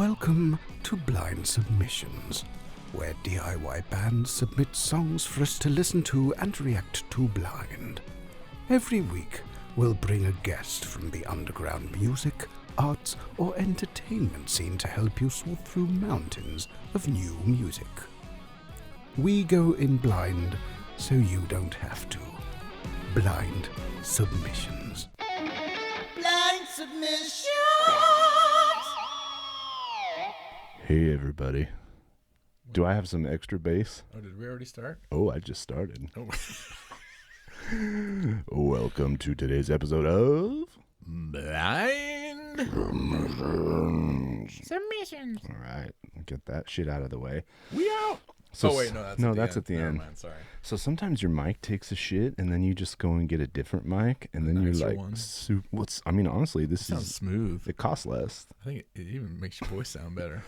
Welcome to Blynd Submyshynz, where DIY bands submit songs for us to listen to and react to blind. Every week, we'll bring a guest from the underground music, arts, or entertainment scene to help you sort through mountains of new music. We go in blind, so you don't have to. Blynd Submyshynz. Blynd Submyshynz. Hey everybody. Do I have some extra bass? Oh, did we already start? Oh, I just started. Oh. Welcome to today's episode of Blynd Submyshynz. All right, get that shit out of the way. We out. So, oh wait, no, that's at the Never end. Mind, sorry. So sometimes your mic takes a shit, and then you just go and get a different mic, and then Nicer you're like, one. honestly, this Sounds is smooth. it costs less. I think it even makes your voice sound better.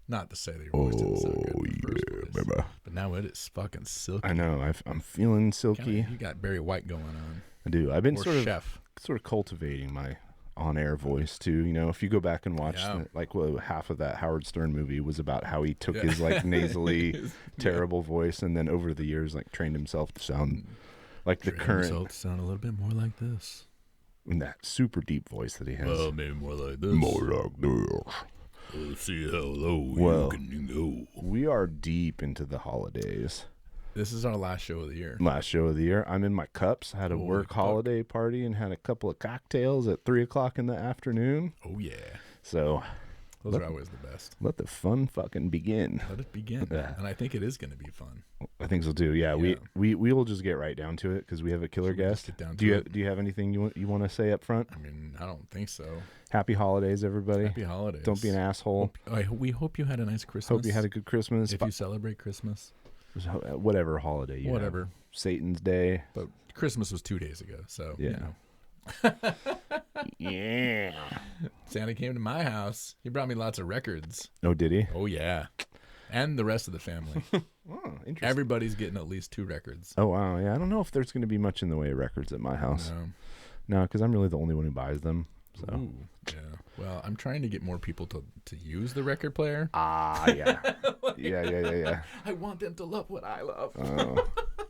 Not to say that your voice didn't sound good in the first place, baby. but now it is fucking silky. I know. I'm feeling silky. Kinda, you got Barry White going on. I do. I've been Or sort Chef. of cultivating my on-air voice too. You know, if you go back and watch half of that Howard Stern movie was about how he took his like nasally terrible voice, and then over the years like trained himself to sound like the current, himself to sound a little bit more like this. and that super deep voice that he has. Well, maybe more like this. More like this. Let's see how low Well, you can go. We are deep into the holidays. This is our last show of the year. Last show of the year. I'm in my cups. Had a Holy work fuck. holiday party and had a couple of cocktails at 3:00 in the afternoon. Oh yeah, So those are always the best. let the fun fucking begin. Let it begin, Yeah. and I think it is going to be fun. I think so too. Yeah, Yeah. we will just get right down to it because we have a killer Should we just guest. get down Do to you it? do you have anything you want to say up front? I mean, I don't think so. Happy holidays, everybody. Happy holidays. Don't be an asshole. We hope you had a nice Christmas. Hope you had a good Christmas. If you celebrate Christmas, Whatever holiday you whatever. have. Satan's Day. But Christmas was 2 days ago, so Yeah. you know. Yeah. Santa came to my house. He brought me lots of records. Oh, did he? Oh yeah, and the rest of the family. Oh, interesting. Everybody's getting at least 2 records. Oh, wow. Yeah, I don't know if there's going to be much in the way of records at my house. No. No, because I'm really the only one who buys them. So. Ooh, yeah. Well, I'm trying to get more people to use the record player. Ah, yeah. Yeah. I want them to love what I love.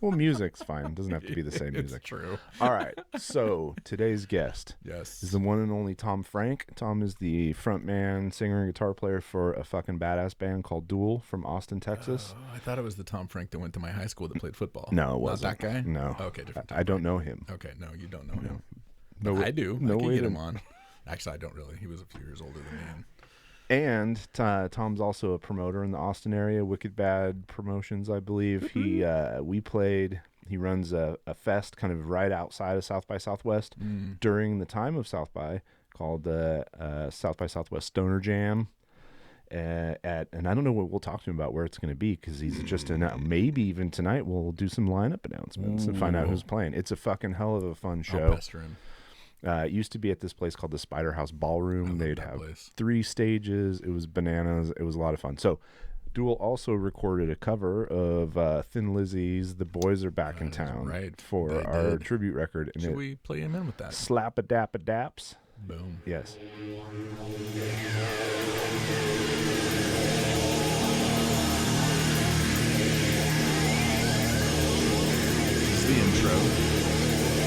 Well, music's fine. It doesn't have to be the same music. It's true. All right. So today's guest Yes. is the one and only Tom Frank. Tom is the frontman, singer, and guitar player for a fucking badass band called Duel from Austin, Texas. Oh, I thought it was the Tom Frank that went to my high school that played football. No, it wasn't. Not that guy? No. Okay, different Tom I don't Frank. know him. Okay, no, you don't know him. No, I do. No I can way get to- him on. Actually, I don't really. He was a few years older than me. And Tom's also a promoter in the Austin area, Wicked Bad Promotions, I believe. He runs a fest kind of right outside of South by Southwest during the time of South by called South by Southwest Stoner Jam. And I don't know what we'll talk to him about where it's going to be because he's just maybe even tonight we'll do some lineup announcements and find out who's playing. It's a fucking hell of a fun show. I'll pester him. It used to be at this place called the Spider House Ballroom. love They'd that have place. 3 stages. It was bananas. It was a lot of fun. So Duel also recorded a cover of Thin Lizzy's The Boys Are Back in That is Town right. for They our did. tribute record. And Should it we play him in with that? slap-a-dap-a-daps. Boom. Yes. This is the intro.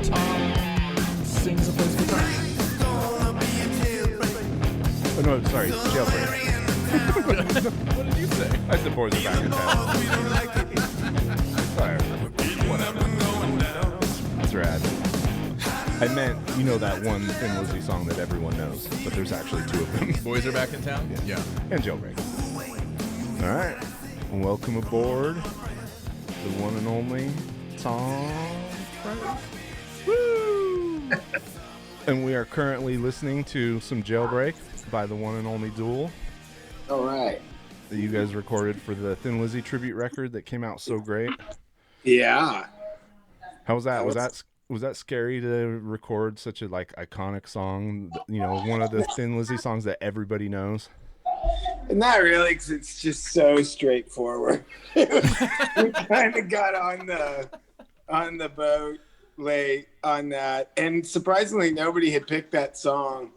Tom sings and plays guitar. Oh, no, sorry. Jailbreak. What did you say? I said Boys Are Back in Town. Sorry. That's rad. I meant, you know that one Thin Lizzy song that everyone knows, but there's actually 2 of them. Boys are back in town? Yeah. And Jailbreak. All right. Welcome aboard the one and only Tom Frank. Woo! And we are currently listening to some Jailbreak by the one and only Duel All right. that you guys recorded for the Thin Lizzy tribute record that came out so great. Yeah. How was that? Was that scary to record such a like iconic song? You know, one of the Thin Lizzy songs that everybody knows. Not really, because it's just so straightforward. We kind of got on the boat late on that, and surprisingly, nobody had picked that song.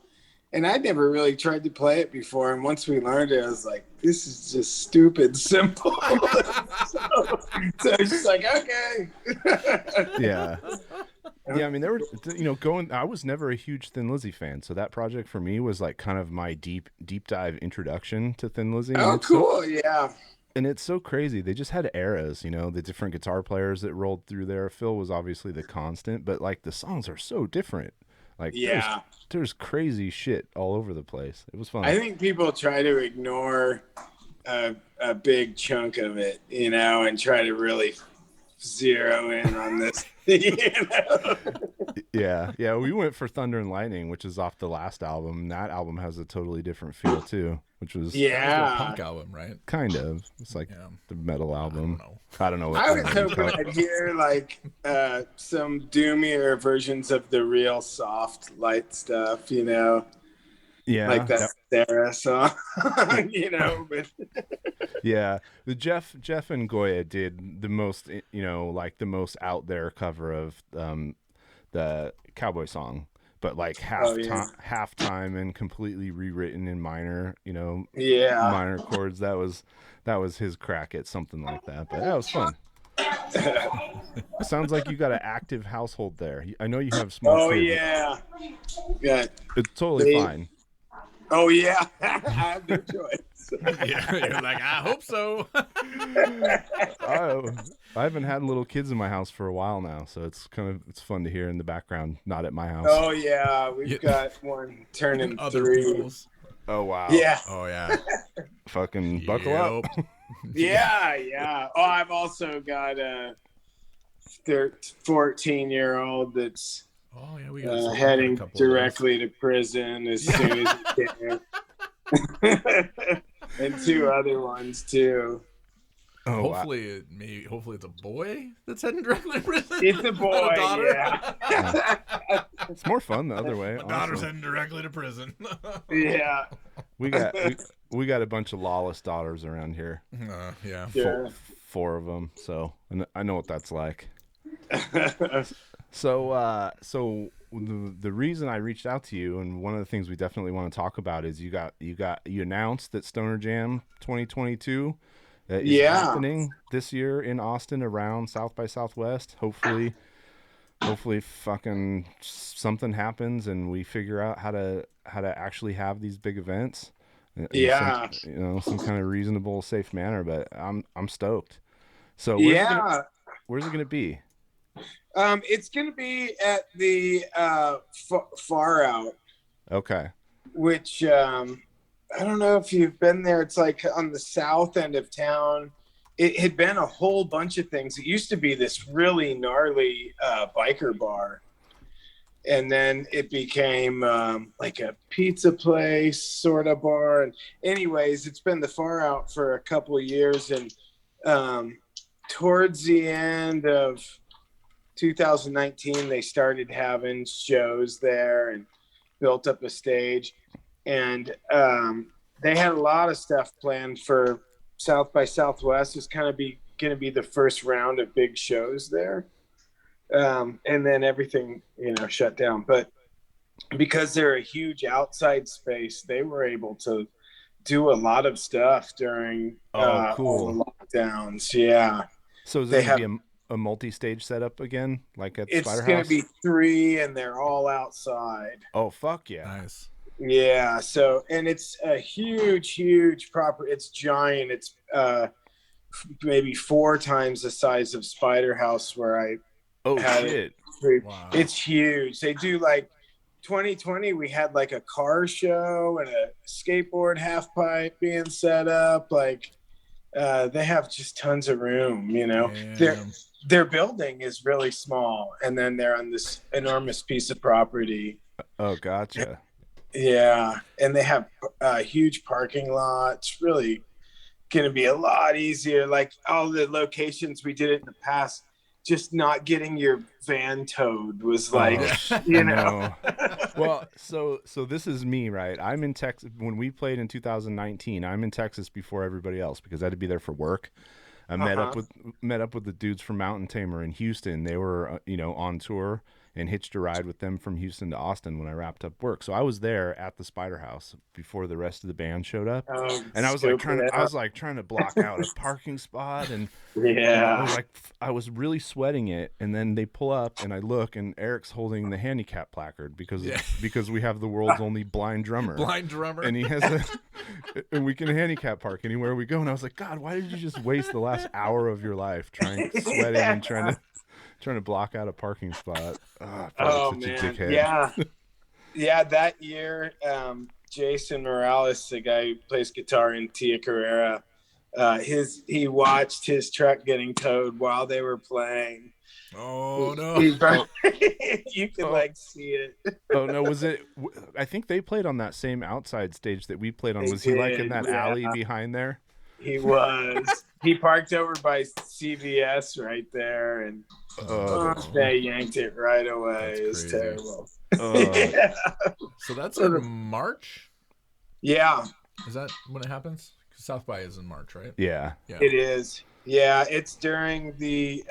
And I'd never really tried to play it before. And once we learned it, I was like, this is just stupid simple. so it's just like, okay. Yeah. Yeah, I mean, there were, I was never a huge Thin Lizzy fan. So that project for me was like kind of my deep dive introduction to Thin Lizzy. Oh, cool. Yeah. And it's so crazy. They just had eras, the different guitar players that rolled through there. Phil was obviously the constant, but like the songs are so different. Like, yeah, there's crazy shit all over the place. It was fun. I think people try to ignore a big chunk of it, and try to really zero in on this. Yeah. We went for Thunder and Lightning, which is off the last album. And that album has a totally different feel too, which was a punk album, right? Kind of. It's like the metal album. I don't know. What I was hoping I'd hear like some doomier versions of the real soft light stuff, Yeah, like that Sarah song, But yeah, the Jeff and Goya did the most, like the most out there cover of the Cowboy Song, but like half time and completely rewritten in minor, minor chords. That was his crack at something like that. But that was fun. Sounds like you got an active household there. I know you have small kids. Yeah. It's totally fine. Oh yeah, I have no choice. Yeah, you're like, I hope so. I haven't had little kids in my house for a while now, so it's fun to hear in the background. Not at my house. Oh yeah, we've got one turning 3. People's. Oh wow. Yeah. Oh yeah. Fucking buckle up. Yeah. Oh, I've also got a 14-year-old that's we got heading directly to prison as soon as he can. And 2 other ones too. Oh, hopefully it's a boy that's heading directly to prison. It's a boy. A daughter. Yeah. It's more fun the other way. My daughter's heading directly to prison. Yeah. We got a bunch of lawless daughters around here. Yeah. Four of them. So I know what that's like. So the reason I reached out to you, and one of the things we definitely want to talk about, is you announced that Stoner Jam 2022 is happening this year in Austin around South by Southwest. Hopefully fucking something happens and we figure out how to actually have these big events. Some kind of reasonable, safe manner. But I'm stoked. So where's it gonna be? It's going to be at the Far Out. Okay. Which I don't know if you've been there. It's like on the south end of town. It had been a whole bunch of things. It used to be this really gnarly biker bar. And then it became like a pizza place sort of bar. And anyways, it's been the Far Out for a couple of years. And towards the end of 2019, they started having shows there and built up a stage. And they had a lot of stuff planned for South by Southwest. It's kind of going to be the first round of big shows there. And then everything, shut down. But because they're a huge outside space, they were able to do a lot of stuff during all the lockdowns. Yeah. So is it going to be a multi-stage setup again, like at it's Spider going House? to be 3 and they're all outside. Oh, fuck yeah. Nice. Yeah. So, and it's a huge property. It's giant. It's maybe 4 times the size of Spider House where I had shit. Wow. It's huge. They do like 2020, we had like a car show and a skateboard half pipe being set up. Like they have just tons of room, Their building is really small, and then they're on this enormous piece of property. Oh, gotcha. Yeah, and they have a huge parking lot. It's really going to be a lot easier. Like all the locations we did it in the past, just not getting your van towed was like, you know. Well, so this is me, right? I'm in Texas when we played in 2019. I'm in Texas before everybody else because I had to be there for work. I met up with the dudes from Mountain Tamer in Houston. They were on tour, and hitched a ride with them from Houston to Austin when I wrapped up work. So I was there at the Spider House before the rest of the band showed up, and I was trying to block out a parking spot, and I was really sweating it. And then they pull up, and I look, and Eric's holding the handicap placard because we have the world's only blind drummer, and he has and we can handicap park anywhere we go. And I was like, God, why did you just waste the last hour of your life sweating and trying to block out a parking spot? Oh man, a dickhead. Yeah. That year, Jason Morales, the guy who plays guitar in Tia Carrera, he watched his truck getting towed while they were playing. Oh no! You could see it. Oh no! Was it? I think they played on that same outside stage that we played on. Was he in that alley behind there? He was. He parked over by CVS right there, and they yanked it right away. It's terrible. So that's in March? Yeah. Is that when it happens? Because South by is in March, right? Yeah. It is. Yeah, it's during the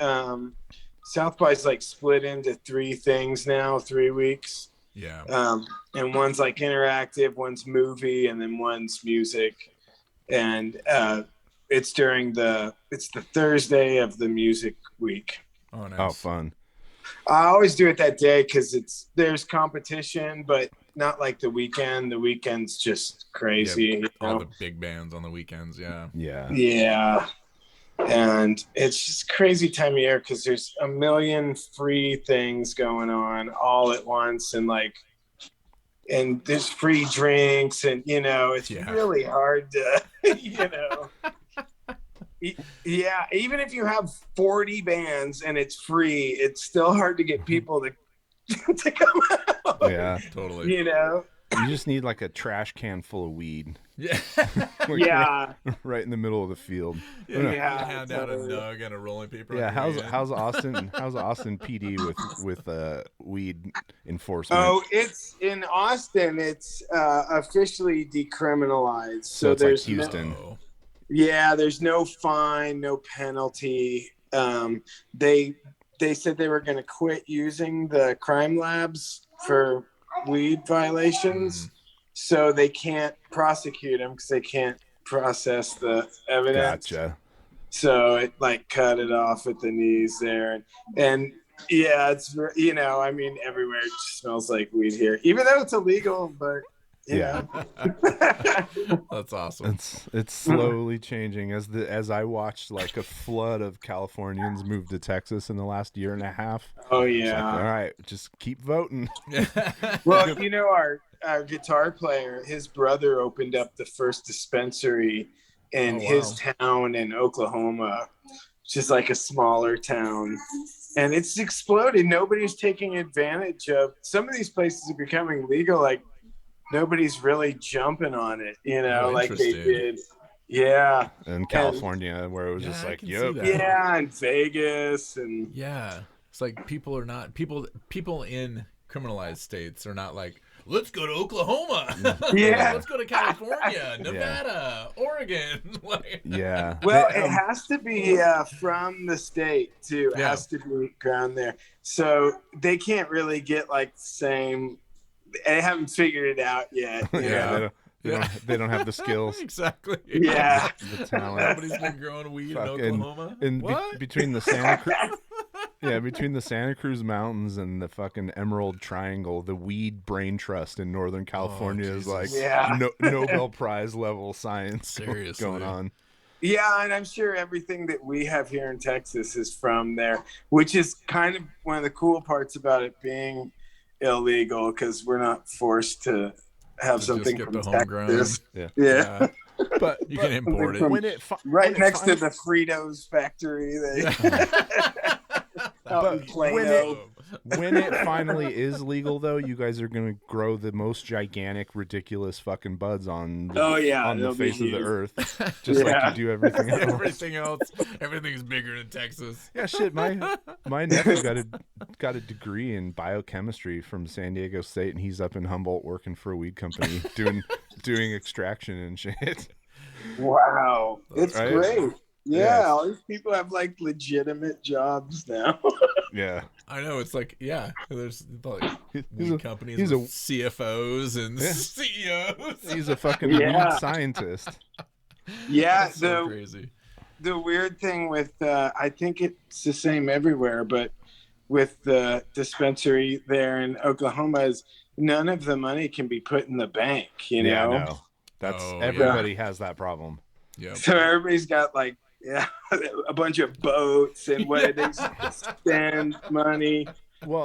South by's split into 3 things now, 3 weeks. Yeah. And one's interactive, one's movie, and then one's music. And it's the Thursday of the music week. Oh, nice. Oh, fun. I always do it that day because there's competition, but not like the weekend. The weekend's just crazy. All the big bands on the weekends. Yeah. Yeah. And it's just crazy time of year because there's a million free things going on all at once, and there's free drinks, and it's really hard to yeah, even if you have 40 bands and it's free, it's still hard to get people to come out. Yeah, totally. You just need a trash can full of weed. Yeah. Right in the middle of the field. Yeah. Hand out a nug and a rolling paper. Yeah. How's Austin PD with weed enforcement? Oh, it's in Austin. It's officially decriminalized. So it's there's Houston. There's no fine, no penalty. They said they were going to quit using the crime labs for weed violations, so they can't prosecute them because they can't process the evidence. Gotcha. So it cut it off at the knees there, and it's everywhere it just smells like weed here, even though it's illegal. But that's awesome. It's slowly changing as I watched a flood of Californians move to Texas in the last year and a half. Oh yeah. All right, just keep voting. Well, our guitar player, his brother opened up the first dispensary in his town in Oklahoma, which is a smaller town. And it's exploded. Nobody's taking advantage of some of these places are becoming legal. Nobody's really jumping on it, like they did. Yeah. In California, where it was just yep. Yeah, and Vegas and it's people are not people in criminalized states are not let's go to Oklahoma. Let's go to California, Nevada, Oregon. Yeah. Well, it has to be from the state too. It has to be ground there. So they can't really get same. They haven't figured it out yet. They don't have the skills. Exactly. Yeah. The talent. Nobody's been growing weed in Oklahoma. Between the Santa Cruz Mountains and the fucking Emerald Triangle, the weed brain trust in Northern California is Nobel Prize level science. Seriously. Going on. Yeah, and I'm sure everything that we have here in Texas is from there, which is kind of one of the cool parts about it being illegal, because we're not forced to have something from Texas. Yeah. But you can import it. Right next to the Fritos factory. When it finally is legal, though, you guys are going to grow the most gigantic, ridiculous fucking buds on the face of the earth, just like you do everything else. Everything's bigger in Texas. Yeah, shit. My nephew got a degree in biochemistry from San Diego State, and he's up in Humboldt working for a weed company doing extraction and shit. Wow, it's right? great. Yeah, all these people have like legitimate jobs now. Yeah, I know. It's like, there's like weed companies with CFOs and CEOs. He's a fucking weed scientist. Yeah, that's so crazy. The weird thing with I think it's the same everywhere, but with the dispensary there in Oklahoma is none of the money can be put in the bank. You know, no. That's everybody has that problem. Yeah. So everybody's got like a bunch of boats and what they spend money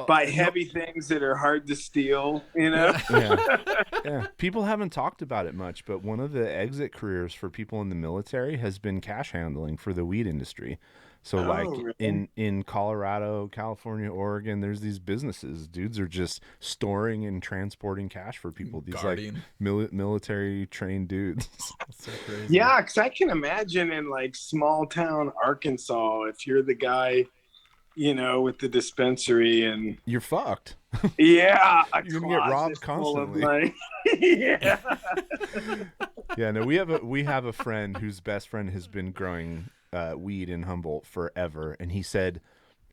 buy heavy things that are hard to steal, you know. Yeah. People haven't talked about it much, but one of the exit careers for people in the military has been cash handling for the weed industry. So really? in Colorado, California, Oregon, there's these businesses. Dudes are just storing and transporting cash for people. These Guardian. Like military trained dudes. That's so crazy. Yeah, because I can imagine in like small town Arkansas, if you're the guy, you know, with the dispensary and you're fucked. Yeah, you're gonna get robbed constantly. Yeah. Yeah. No, we have a friend whose best friend has been growing weed in Humboldt forever, and he said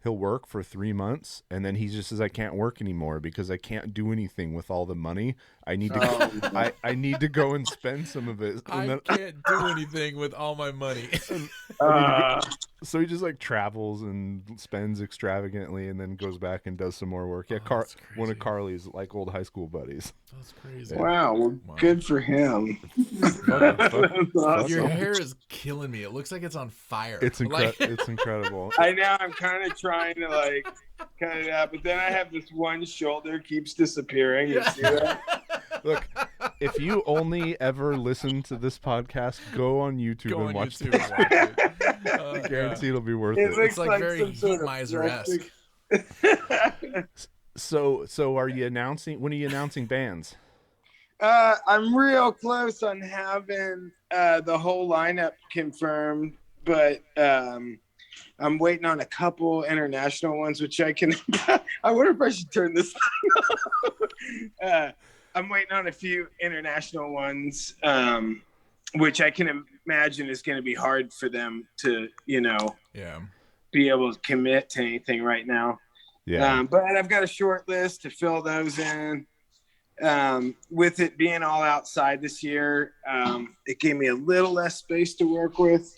he'll work for 3 months and then he just says, I can't work anymore because I can't do anything with all the money. I need to I need to go and spend some of it. I can't do anything with all my money. So he just like travels and spends extravagantly and then goes back and does some more work. Yeah, one of Carly's like old high school buddies. That's crazy. Wow, well, good for him. Awesome. Your hair is killing me. It looks like it's on fire. It's incredible. I know. I'm kind of trying to like cut it out, but then I have this one shoulder keeps disappearing. You see that? Look, if you only ever listen to this podcast, go on YouTube and watch this. I guarantee it'll be worth it. It's like very Heat Miser-esque. So are you announcing? When are you announcing bands? I'm real close on having the whole lineup confirmed, but I'm waiting on a couple international ones, which I can. I wonder if I should turn this on. I'm waiting on a few international ones, which I can imagine is going to be hard for them to, you know, be able to commit to anything right now. Yeah. But I've got a short list to fill those in. With it being all outside this year, it gave me a little less space to work with,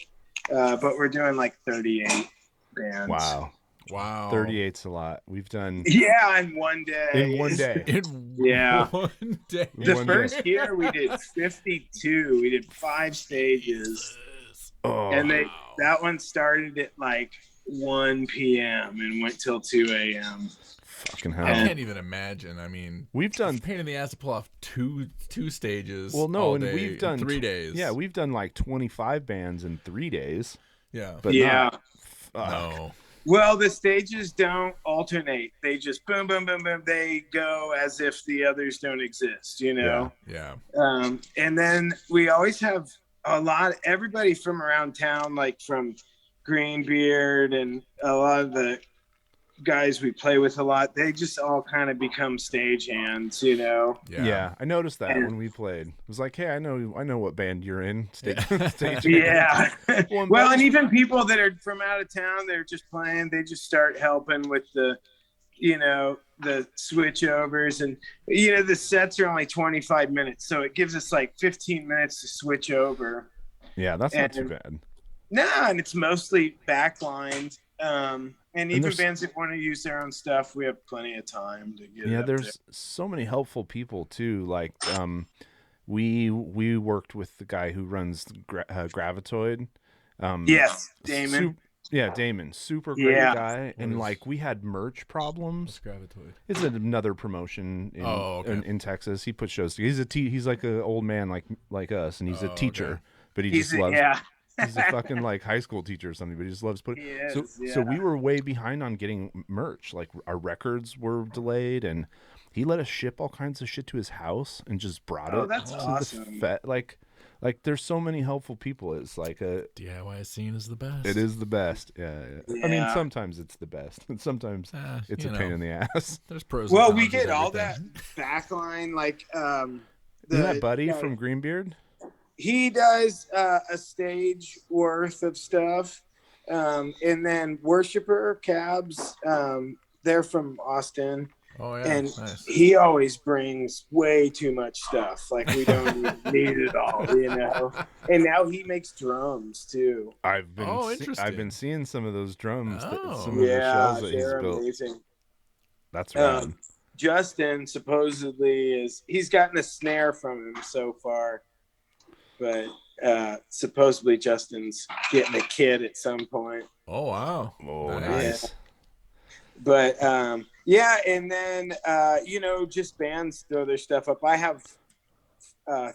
but we're doing like 38 bands. Wow. 38's a lot. We've done. Yeah, in one day. In one day. One day. The first year we did 52. We did 5 stages. Oh. And that one started at like 1 p.m. and went till 2 a.m. Fucking hell. I can't even imagine. I mean, we've done pain in the ass to pull off two stages. Well, no, and we've done 3 days. Yeah, we've done like 25 bands in 3 days. Yeah. But no. Well, the stages don't alternate. They just boom, boom, boom, boom. They go as if the others don't exist, you know? Yeah. And then we always have everybody from around town, like from Greenbeard and a lot of the guys we play with a lot, they just all kind of become stagehands, you know? Yeah, I noticed that when we played. It was like, hey, I know what band you're in. Stage yeah. Well, and even people that are from out of town, they're just playing, they just start helping with the, you know, the switchovers. And, you know, the sets are only 25 minutes, so it gives us like 15 minutes to switch over. Yeah, that's not too bad. No, and it's mostly backlined. And even bands that want to use their own stuff, we have plenty of time to get. Yeah, there's so many helpful people too. Like, we worked with the guy who runs Gravitoid. Yes, Damon. Damon, super great guy. And like, we had merch problems. Gravitoid. It's another promotion in Texas. He puts shows together. He's like an old man like us, and he's a teacher, but he just loves. He's a fucking like high school teacher or something, but he just loves putting. He is, So we were way behind on getting merch. Like our records were delayed, and he let us ship all kinds of shit to his house and just brought it. Oh, that's to awesome. Like there's so many helpful people. It's like DIY scene is the best. It is the best. Yeah. I mean, sometimes it's the best, and sometimes it's a pain in the ass. There's pros. Well, and we cons with get all that everything. backline, like Isn't that Buddy from Greenbeard? He does a stage worth of stuff, and then Worshipper Cabs. They're from Austin. Oh yeah, and nice. He always brings way too much stuff. Like we don't need it all, you know. And now he makes drums too. I've been seeing some of those drums. Some yeah, of the shells that they're he's built. amazing. That's right. Justin supposedly he's gotten a snare from him so far, but supposedly Justin's getting a kid at some point. Oh wow! Oh, nice. Yeah. But yeah, and then just bands throw their stuff up. I have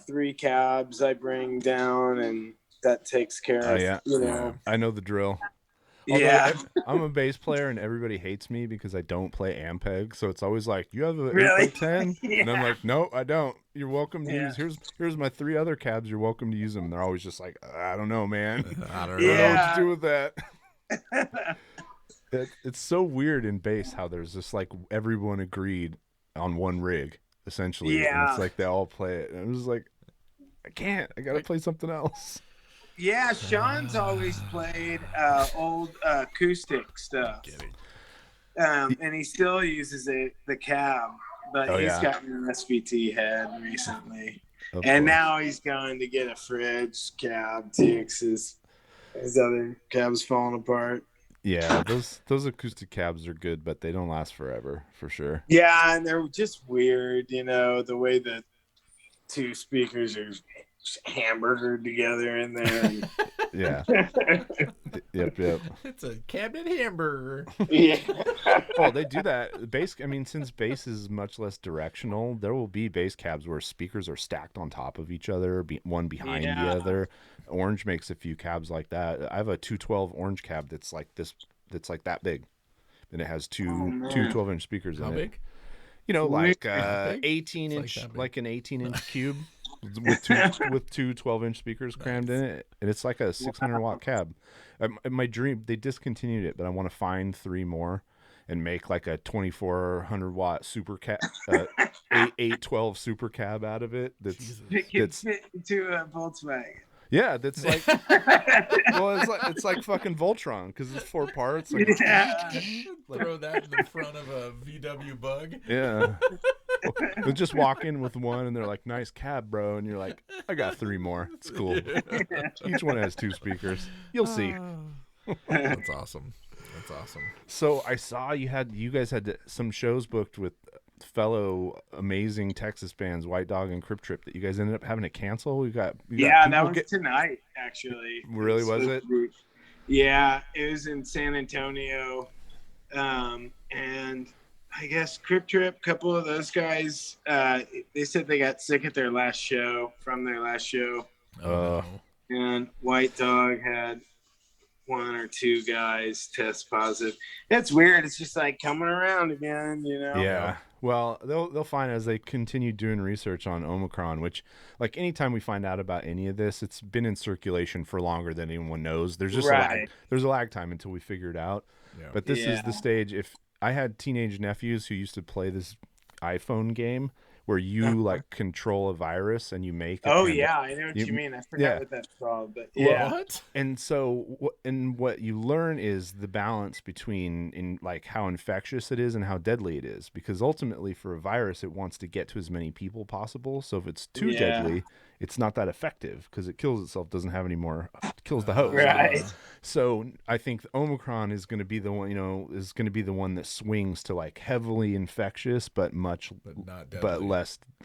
3 cabs I bring down, and that takes care of. Yeah. I know the drill. Yeah, I'm a bass player, and everybody hates me because I don't play Ampeg. So it's always like, "You have a really? 8x10?" And I'm like, "No, I don't. You're welcome to use. Here's my 3 other cabs. You're welcome to use them." And they're always just like, "I don't know, man. I don't know what to do with that." It's so weird in bass how there's just like everyone agreed on one rig essentially. Yeah, and it's like they all play it, and I was like, I gotta play something else. Yeah, Sean's always played old acoustic stuff, and he still uses the cab, but he's gotten an SVT head recently, and now he's going to get a fridge cab too because his other cab's falling apart. Yeah, those acoustic cabs are good, but they don't last forever, for sure. Yeah, and they're just weird, the way the 2 speakers are hamburgered together in there. Yeah. Yep. It's a cabinet hamburger. Yeah. Well, they do that. Since bass is much less directional, there will be bass cabs where speakers are stacked on top of each other, one behind the other. Orange makes a few cabs like that. I have a 212 Orange cab that's like that big, and it has two 12-inch speakers in it. How big? Like 18-inch, like an 18-inch cube with two 12-inch speakers crammed in it, and it's like a 600-watt cab. My dream, they discontinued it, but I want to find 3 more and make like a 2400-watt super cab, 812 super cab out of it. That's fit into a Volkswagen. Yeah, that's like, it's like fucking Voltron because it's 4 parts. Like, throw that in the front of a VW Bug. Yeah, they'll just walk in with one, and they're like, "Nice cab, bro," and you're like, "I got 3 more. It's cool." Each one has 2 speakers. You'll see. That's awesome. So I saw you guys had some shows booked with fellow amazing Texas bands, White Dog and Crypt Trip, that you guys ended up having to cancel. That was tonight actually. Really, was it? Yeah, it was in San Antonio, and I guess Crypt Trip, a couple of those guys, they said they got sick at their last show. And White Dog had 1 or 2 guys test positive. That's weird. It's just like coming around again, Yeah. Well, they'll find as they continue doing research on Omicron, which, like, anytime we find out about any of this, it's been in circulation for longer than anyone knows. There's just there's a lag time until we figure it out. Yeah. But this is the stage. If I had teenage nephews who used to play this iPhone game where you like control a virus and you make I know what you mean. I forgot what that's called, but what? And so what you learn is the balance between like how infectious it is and how deadly it is, because ultimately for a virus it wants to get to as many people possible. So if it's too deadly, it's not that effective because it kills itself, doesn't have any more, kills the host. Right. So I think Omicron is going to be the one, that swings to like heavily infectious, but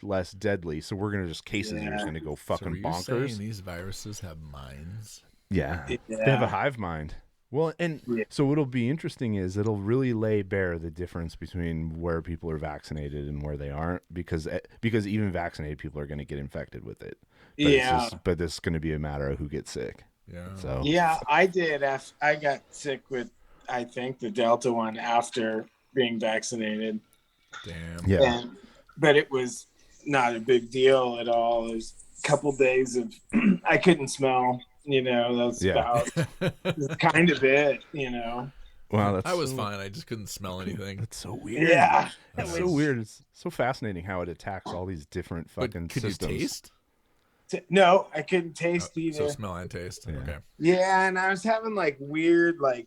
less deadly. So we're going to just cases are just going to go fucking bonkers. Saying these viruses have minds? Yeah. They have a hive mind. Well, and so what'll be interesting is it'll really lay bare the difference between where people are vaccinated and where they aren't, because even vaccinated people are going to get infected with it. But it's going to be a matter of who gets sick. Yeah. So Yeah, I did. I got sick with, I think, the Delta one after being vaccinated. Damn. yeah. But it was not a big deal at all. It was a couple days of I couldn't smell. That's about kind of it. Wow, that's I was fine. I just couldn't smell anything. That's so weird. Yeah, That's so weird. It's so fascinating how it attacks all these different But fucking could systems. you taste? No, I couldn't taste either. So smell and taste. Yeah. Okay. Yeah, and I was having like weird, like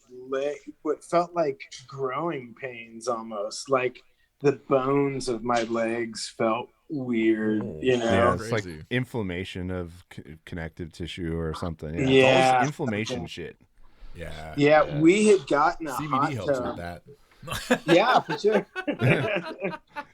what felt like growing pains almost. Like the bones of my legs felt weird. Oh, Yeah, it's Crazy. like inflammation of connective tissue or something. Yeah, it's Yeah. always inflammation shit. Yeah. Yeah, we had gotten a hot CBD helps tub. with that. Yeah, for sure.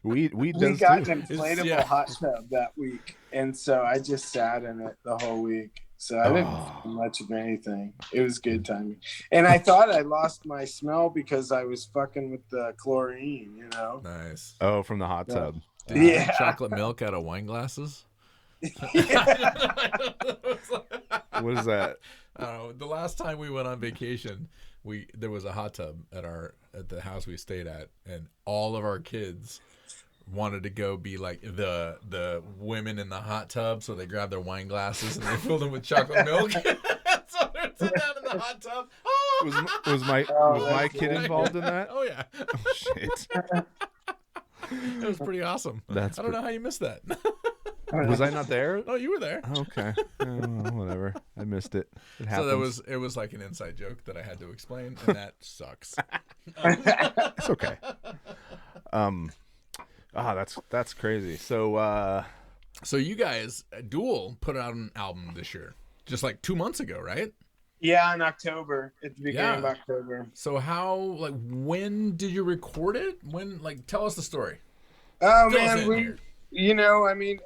Weed We does got too. an inflatable Yeah. hot tub that week, and so I just sat in it the whole week. So I didn't feel much of anything. It was good timing, and I thought I lost my smell because I was fucking with the chlorine. Nice. Oh, from the hot tub. Did you drink Yeah. chocolate milk out of wine glasses? What is that? The last time we went on vacation, there was a hot tub at the house we stayed at, and all of our kids wanted to go be like the women in the hot tub, so they grabbed their wine glasses and they filled them with chocolate milk. So they're sitting down in the hot tub. Was my kid involved in that? Oh yeah, Oh shit! it was pretty awesome. I don't know how you missed that. Was I not there? Oh, you were there. Oh, okay. Oh, well, whatever. I missed it. It happens. So it was like an inside joke that I had to explain, and that sucks. It's okay. That's crazy. So So you guys, Duel put out an album this year, just like 2 months ago, right? Yeah, in October, at the beginning of Yeah. October. So when did you record it? Tell us the story. Oh Fill us in man, here.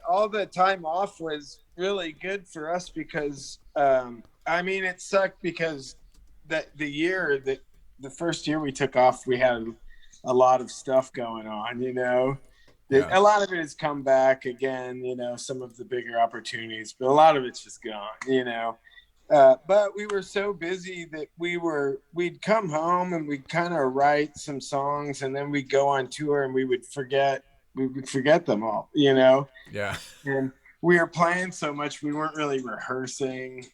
all the time off was really good for us because, it sucked because the first year we took off, we had a lot of stuff going on. Yeah. A lot of it has come back again. Some of the bigger opportunities, but a lot of it's just gone. But we were so busy that we'd come home and we'd kind of write some songs, and then we'd go on tour and we would forget them all, Yeah. and we were playing so much we weren't really rehearsing,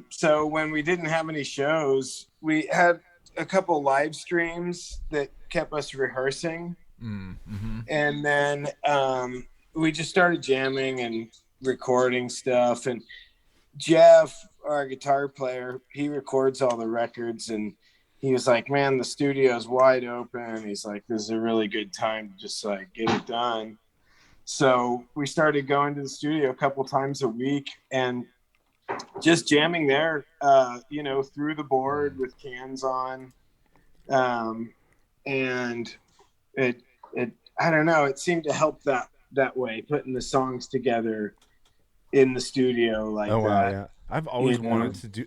so when we didn't have any shows, we had a couple live streams that kept us rehearsing. Mm-hmm. And then we just started jamming and recording stuff, and Jeff, our guitar player, he records all the records, and he was like, man, the studio's wide open. He's like, this is a really good time to just like get it done. So we started going to the studio a couple times a week and just jamming there, through the board with cans on. And it I don't know, it seemed to help that way, putting the songs together in the studio like that. wow, yeah. I've always wanted to do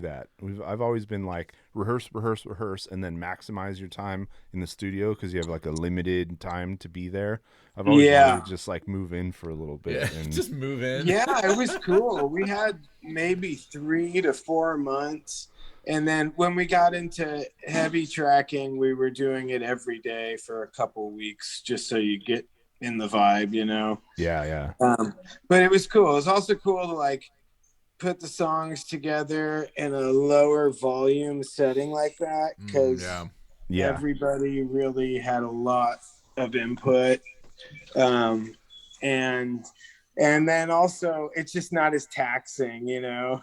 that. I've always been like rehearse, and then maximize your time in the studio because you have like a limited time to be there. I've always wanted to just like move in for a little bit and just move in. Yeah, it was cool. We had maybe 3 to 4 months. And then when we got into heavy tracking, we were doing it every day for a couple weeks just so you get in the vibe, Yeah. But it was cool. It was also cool to like put the songs together in a lower volume setting like that because everybody really had a lot of input. And then also it's just not as taxing, Yeah.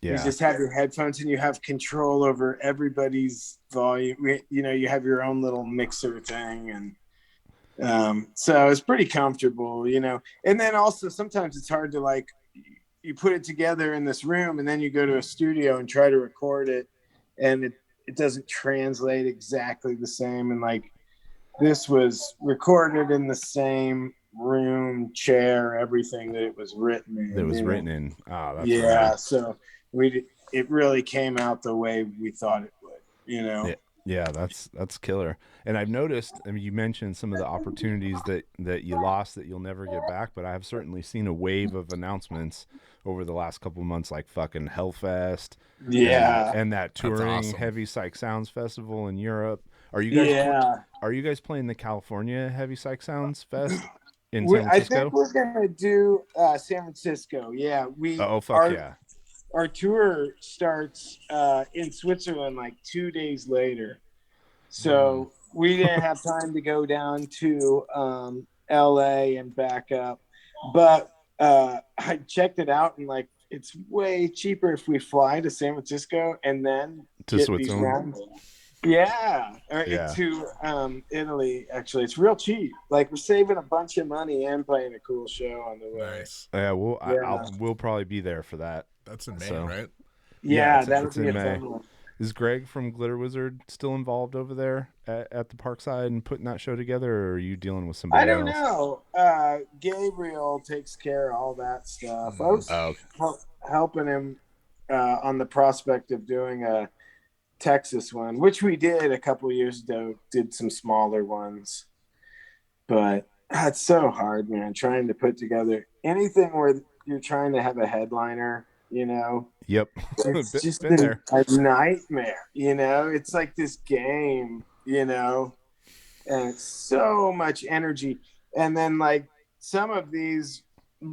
You just have your headphones and you have control over everybody's volume. You have your own little mixer thing. And so it's pretty comfortable, And then also sometimes it's hard to like, you put it together in this room and then you go to a studio and try to record it. And it doesn't translate exactly the same. And like this was recorded in the same room, chair, everything that it was written in. Oh, that's yeah. right. So it really came out the way we thought it would, Yeah, that's killer. And I've noticed, I mean, you mentioned some of the opportunities that you lost that you'll never get back, but I've certainly seen a wave of announcements over the last couple of months, like fucking Hellfest, Yeah. and that touring awesome. Heavy Psych Sounds Festival in Europe. Are you guys playing the California Heavy Psych Sounds Fest in San I Francisco? think we're gonna do San Francisco. Yeah, our tour starts in Switzerland like 2 days later. So we didn't have time to go down to LA and back up. But I checked it out, and like it's way cheaper if we fly to San Francisco and then To Switzerland. Yeah, or Yeah. to Italy. Actually, it's real cheap. Like we're saving a bunch of money and playing a cool show on the way. Nice. Yeah, we'll probably be there for that. That's in Maine, So- right? Yeah, it's that would be in a May. fun one. Is Greg from Glitter Wizard still involved over there at the Parkside and putting that show together, or are you dealing with somebody I don't else? know. Gabriel takes care of all that stuff. I was helping him on the prospect of doing a Texas one, which we did a couple years ago. Did some smaller ones, but it's so hard, man. Trying to put together anything where you're trying to have a headliner, you know. Yep. It's just been there. a nightmare, you know. It's like this game, you know, and it's so much energy. And then like some of these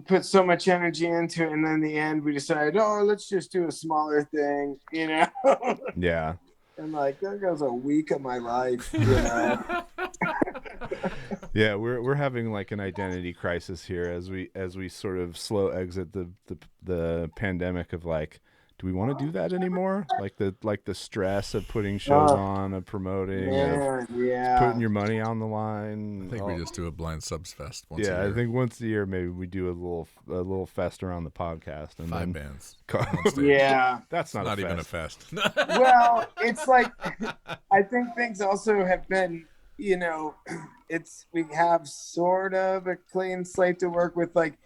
put so much energy into it, and then in the end we decided, oh, let's just do a smaller thing, you know. Yeah. And like there goes a week of my life, you know. Yeah, we're having like an identity crisis here as we sort of slow exit the pandemic of like, do we want to do that anymore? Like the stress of putting shows on, of promoting, of putting your money on the line. I think we just do a Blynd Subs Fest once a year. I think once a year maybe we do a little fest around the podcast and 5 then bands. Yeah. That's not even a fest. Well, it's like I think things also have been, you know, we have sort of a clean slate to work with. Like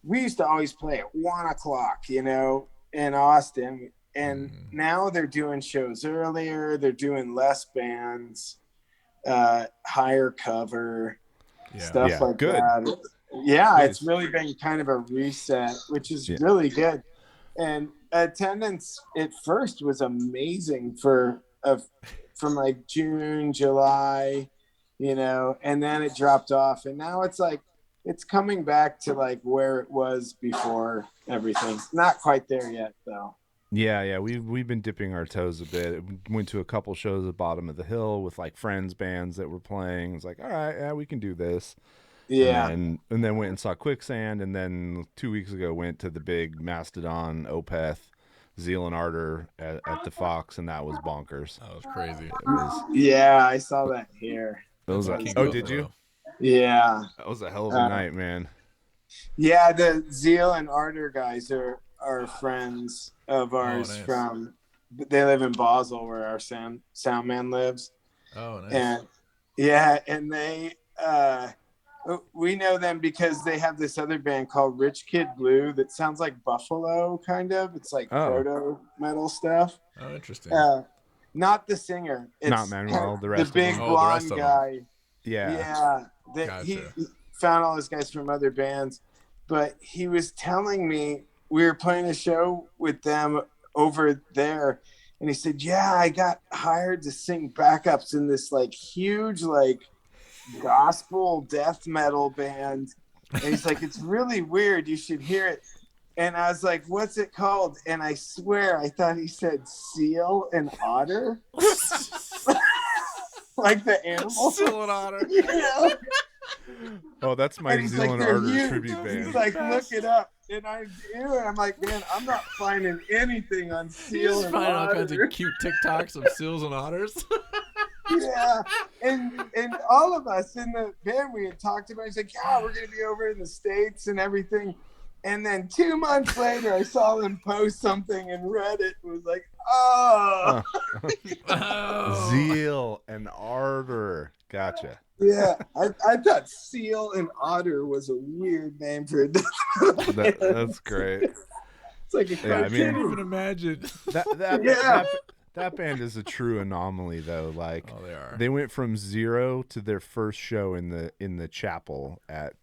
we used to always play at 1:00, you know, in Austin, and now they're doing shows earlier. They're doing less bands, higher cover, stuff like that. Yeah, it's really been kind of a reset, which is really good. And attendance at first was amazing from like June, July, you know, and then it dropped off, and now it's like it's coming back to like where it was before everything. Not quite there yet though. Yeah, we've been dipping our toes a bit. Went to a couple shows at Bottom of the Hill with like friends bands that were playing. It's like, all right, yeah, we can do this. Yeah. And then went and saw Quicksand, and then 2 weeks ago went to the big Mastodon, Opeth, Zeal and Ardor at the Fox, and that was bonkers. That was crazy. Yeah, I saw that here. Did you? Yeah. That was a hell of a night, man. Yeah, the Zeal and Ardor guys are friends of ours from. They live in Basel, where our soundman lives. Oh, nice. And yeah, and they we know them because they have this other band called Rich Kid Blue that sounds like Buffalo, kind of. It's like proto metal stuff. Oh, interesting. Not the singer. It's not Manuel. The rest the big of them. blonde guy. Yeah. Gotcha. He found all his guys from other bands, but he was telling me we were playing a show with them over there, and he said, "Yeah, I got hired to sing backups in this like huge like gospel death metal band." And he's like, "It's really weird. You should hear it." And I was like, "What's it called?" And I swear I thought he said Seal and Otter. Like the animals. Seal and Otter. Yeah. Oh, that's my Zeal and Ardor tribute band. He's like, look it up. And I do, and I'm like, man, I'm not finding anything on Seal and Otter. Find all kinds of cute TikToks of seals and otters. Yeah, and all of us in the band, we had talked about. He's like, yeah, we're gonna be over in the States and everything. And then 2 months later, I saw them post something in Reddit. And was like, oh. Zeal and Ardor. Gotcha. Yeah, I thought Seal and Otter was a weird name for a That's great. It's like a cartoon. I mean, I can't even imagine. That That band is a true anomaly, though. Like, Oh, they are. they went from 0 to their first show in the chapel at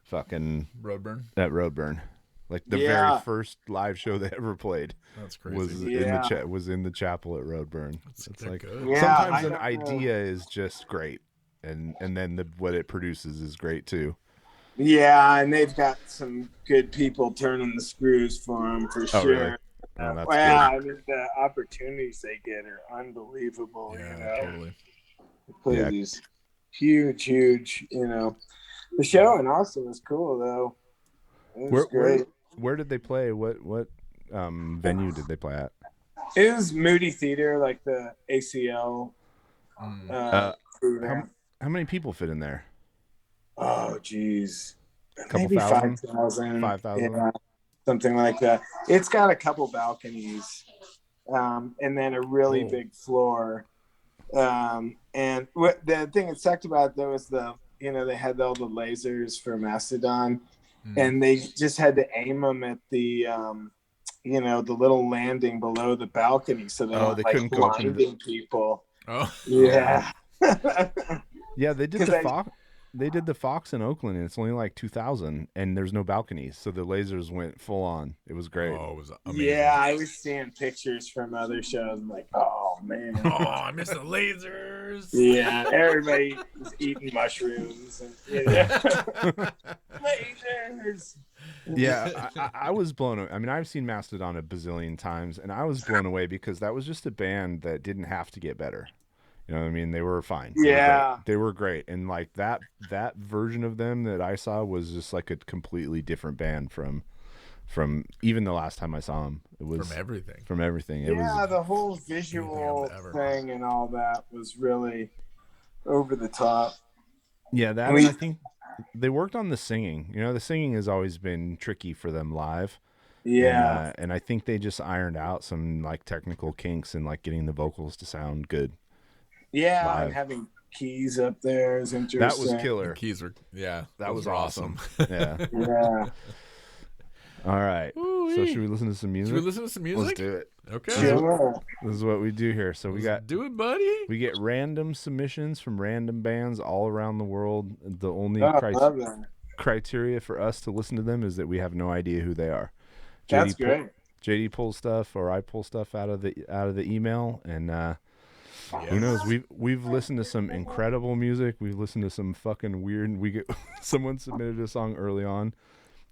fucking Roadburn. at Roadburn. Like the very Yeah. first live show they ever played That's crazy. was in the chapel at Roadburn. It's They're like good. Yeah, sometimes I an don't know. idea is just great, and then what it produces is great too. Yeah, and they've got some good people turning the screws for them for Oh, sure. really? Oh, that's Wow, good. I mean, the opportunities they get are unbelievable. Yeah, You know, totally. They play Yeah. these huge. You know, the show in Austin was cool though. It was great. Where did they play? What venue did they play at? It was Moody Theater, like the ACL. Crew there. How many people fit in there? Oh, geez. Couple Maybe thousand? 5,000. 5,000? Yeah, something like that. It's got a couple balconies, and then a really big floor. And the thing that sucked about it, though, was they had all the lasers for Mastodon, and they just had to aim them at the, the little landing below the balcony, so they're they couldn't go up into blinding people. Oh, Yeah. Yeah, they did 'Cause the I- Fox. They did the Fox in Oakland, and it's only like 2,000, and there's no balconies, so the lasers went full on. It was great. it was amazing. Yeah, I was seeing pictures from other shows. I'm like, oh man. Oh, I miss the lasers. Yeah, everybody was eating mushrooms and lasers. Yeah, I was blown away. I mean, I've seen Mastodon a bazillion times, and I was blown away because that was just a band that didn't have to get better. You know what I mean? They were fine. Yeah. They were great. And like that version of them that I saw was just like a completely different band from even the last time I saw them. It was From everything. From everything. It Yeah, was the whole visual ever. thing and all that was really over the top. Yeah, that and I think they worked on the singing. You know, the singing has always been tricky for them live. Yeah. And I think they just ironed out some like technical kinks and like getting the vocals to sound good. Yeah, live. and having keys up there is interesting. That was The killer. keys were, That those was were awesome. Yeah. Yeah. All right. So should we listen to some music? Should we listen to some music? Let's do it. Okay. Sure. This is what we do here. So we got Do it, buddy. we get random submissions from random bands all around the world. The only Oh, I love that. criteria for us to listen to them is that we have no idea who they are. That's great. JD pulls stuff, or I pull stuff out of the email, and who knows? We've listened to some incredible music. We've listened to some fucking weird. Someone submitted a song early on